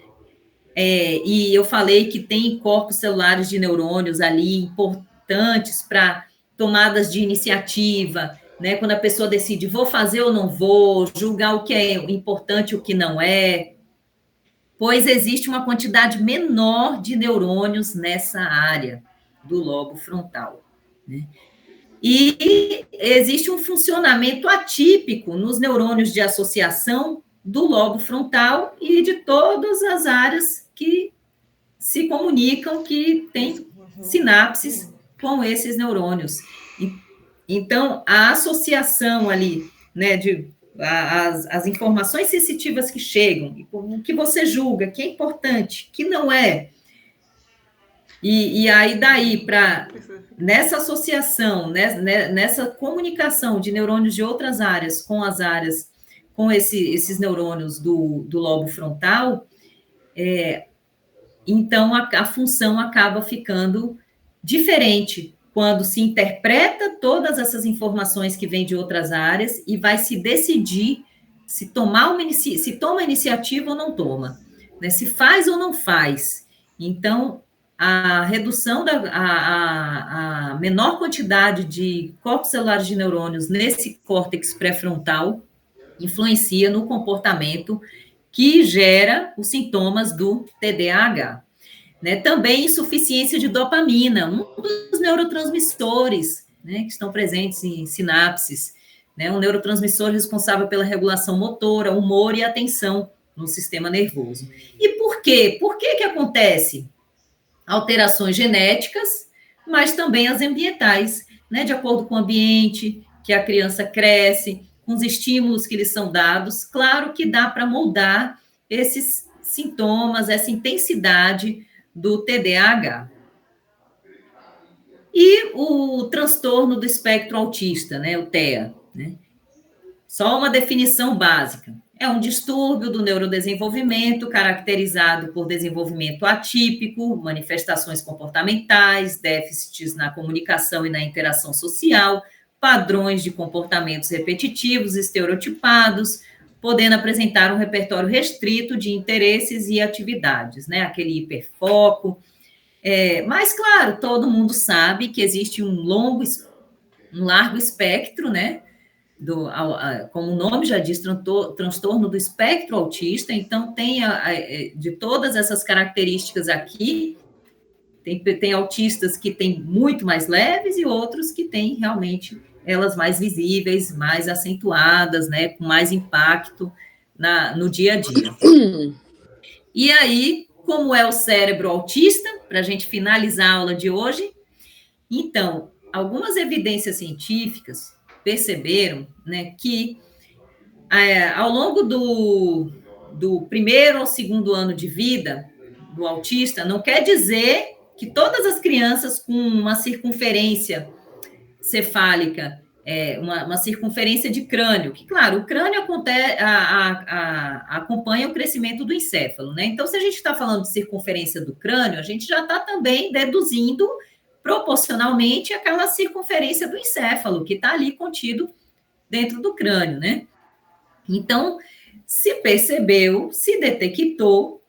E eu falei que tem corpos celulares de neurônios ali importantes para tomadas de iniciativa, né? Quando a pessoa decide, vou fazer ou não vou, julgar o que é importante e o que não é, pois existe uma quantidade menor de neurônios nessa área do lobo frontal, né? E existe um funcionamento atípico nos neurônios de associação do lobo frontal e de todas as áreas que se comunicam, que têm sinapses com esses neurônios. Então, a associação ali, né, as informações sensitivas que chegam, o que você julga que é importante, que não é, e aí daí para nessa associação, nessa comunicação de neurônios de outras áreas com as áreas, com esses neurônios do lobo frontal, então a função acaba ficando diferente quando se interpreta todas essas informações que vêm de outras áreas e vai se decidir se toma a iniciativa ou não toma, né? Se faz ou não faz. Então, a redução a menor quantidade de corpos celulares de neurônios nesse córtex pré-frontal influencia no comportamento que gera os sintomas do TDAH. Né? Também insuficiência de dopamina, um dos neurotransmissores, né, que estão presentes em sinapses, né, um neurotransmissor responsável pela regulação motora, humor e atenção no sistema nervoso. E por quê? Por que acontece? Alterações genéticas, mas também as ambientais, né, de acordo com o ambiente que a criança cresce, com os estímulos que lhes são dados, claro que dá para moldar esses sintomas, essa intensidade do TDAH. E o transtorno do espectro autista, né, o TEA, né? Só uma definição básica. É um distúrbio do neurodesenvolvimento caracterizado por desenvolvimento atípico, manifestações comportamentais, déficits na comunicação e na interação social, padrões de comportamentos repetitivos, estereotipados, podendo apresentar um repertório restrito de interesses e atividades, né? Aquele hiperfoco. Mas, claro, todo mundo sabe que existe um largo espectro, né? Como o nome já diz, transtorno do espectro autista. Então, tem de todas essas características aqui, tem autistas que têm muito mais leves e outros que têm realmente elas mais visíveis, mais acentuadas, né, com mais impacto no dia a dia. E aí, como é o cérebro autista, para a gente finalizar a aula de hoje? Então, algumas evidências científicas perceberam, né, que ao longo do primeiro ao segundo ano de vida do autista, não quer dizer que todas as crianças com uma circunferência cefálica, uma circunferência de crânio, que, claro, o crânio acompanha o crescimento do encéfalo, né? Então, se a gente está falando de circunferência do crânio, a gente já está também deduzindo proporcionalmente aquela circunferência do encéfalo, que está ali contido dentro do crânio, né? Então, se percebeu, se detectou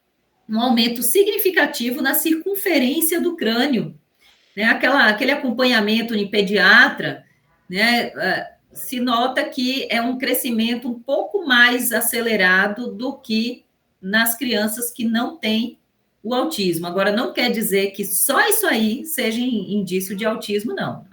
um aumento significativo na circunferência do crânio, né? Aquele acompanhamento em pediatra, né? Se nota que é um crescimento um pouco mais acelerado do que nas crianças que não têm o autismo. Agora, não quer dizer que só isso aí seja indício de autismo, não.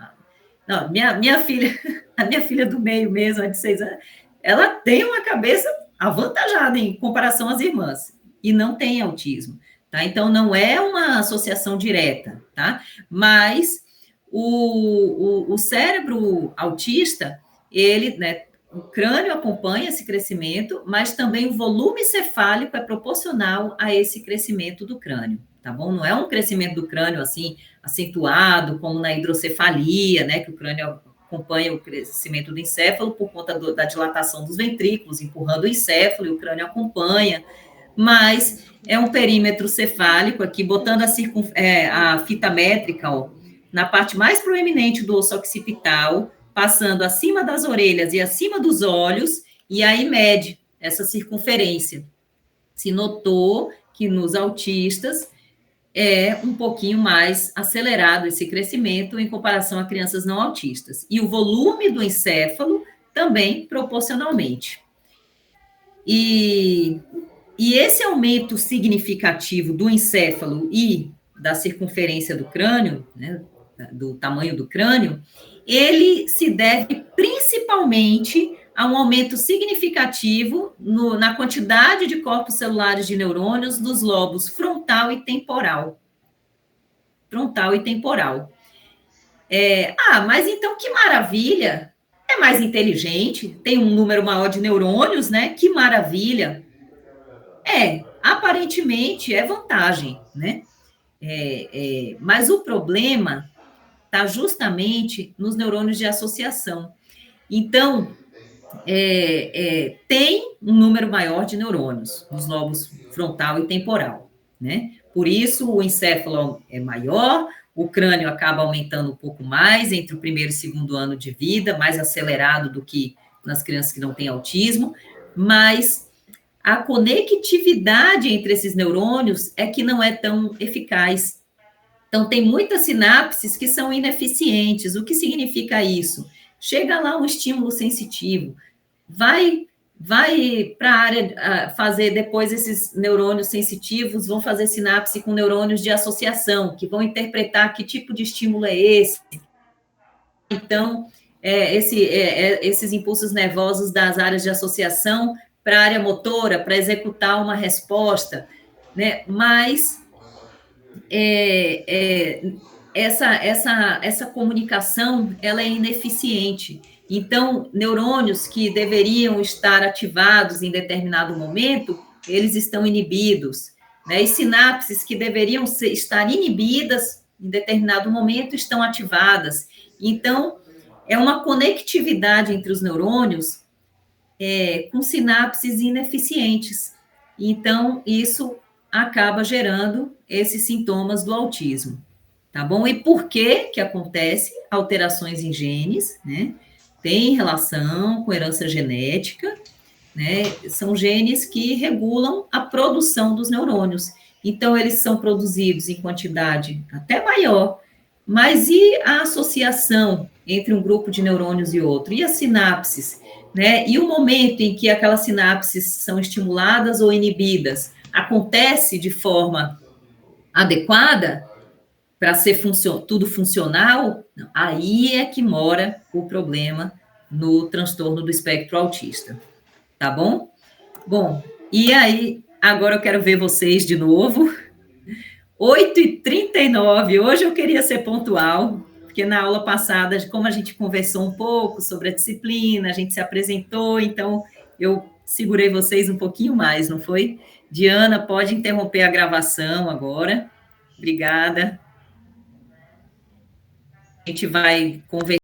Não, minha filha, a minha filha do meio mesmo, a de 6 anos, ela tem uma cabeça avantajada em comparação às irmãs, e não tem autismo, tá? Então, não é uma associação direta, tá? Mas o cérebro autista, ele, né, o crânio acompanha esse crescimento, mas também o volume cefálico é proporcional a esse crescimento do crânio, tá bom? Não é um crescimento do crânio assim acentuado, como na hidrocefalia, né, que o crânio acompanha o crescimento do encéfalo por conta da dilatação dos ventrículos, empurrando o encéfalo, e o crânio acompanha, mas é um perímetro cefálico aqui, botando a fita métrica, ó, na parte mais proeminente do osso occipital, passando acima das orelhas e acima dos olhos, e aí mede essa circunferência. Se notou que nos autistas é um pouquinho mais acelerado esse crescimento em comparação a crianças não autistas. E o volume do encéfalo também proporcionalmente. E esse aumento significativo do encéfalo e da circunferência do crânio, né, do tamanho do crânio, ele se deve principalmente a um aumento significativo na quantidade de corpos celulares de neurônios dos lobos frontal e temporal. Frontal e temporal. Mas então que maravilha! É mais inteligente, tem um número maior de neurônios, né? Que maravilha! Aparentemente é vantagem, né? Mas o problema está justamente nos neurônios de associação. Então, tem um número maior de neurônios nos lobos frontal e temporal, né? Por isso, o encéfalo é maior, o crânio acaba aumentando um pouco mais entre o primeiro e segundo ano de vida, mais acelerado do que nas crianças que não têm autismo, mas a conectividade entre esses neurônios é que não é tão eficaz. Então, tem muitas sinapses que são ineficientes. O que significa isso? Chega lá um estímulo sensitivo, vai para a área fazer depois esses neurônios sensitivos, vão fazer sinapse com neurônios de associação, que vão interpretar que tipo de estímulo é esse. Então, esses impulsos nervosos das áreas de associação para a área motora, para executar uma resposta, né? Mas essa comunicação ela é ineficiente. Então, neurônios que deveriam estar ativados em determinado momento, eles estão inibidos, né? E sinapses que deveriam estar inibidas em determinado momento estão ativadas. Então, é uma conectividade entre os neurônios com sinapses ineficientes. Então, isso acaba gerando esses sintomas do autismo, tá bom? E por que acontece alterações em genes, né? Tem relação com herança genética, né? São genes que regulam a produção dos neurônios. Então, eles são produzidos em quantidade até maior, mas e a associação entre um grupo de neurônios e outro? E as sinapses? Né? E o momento em que aquelas sinapses são estimuladas ou inibidas acontece de forma adequada para ser tudo funcional? Aí é que mora o problema no transtorno do espectro autista. Tá bom? Bom, e aí, agora eu quero ver vocês de novo. 8h39, hoje eu queria ser pontual, porque na aula passada, como a gente conversou um pouco sobre a disciplina, a gente se apresentou, então eu segurei vocês um pouquinho mais, não foi? Diana, pode interromper a gravação agora. Obrigada. A gente vai conversar.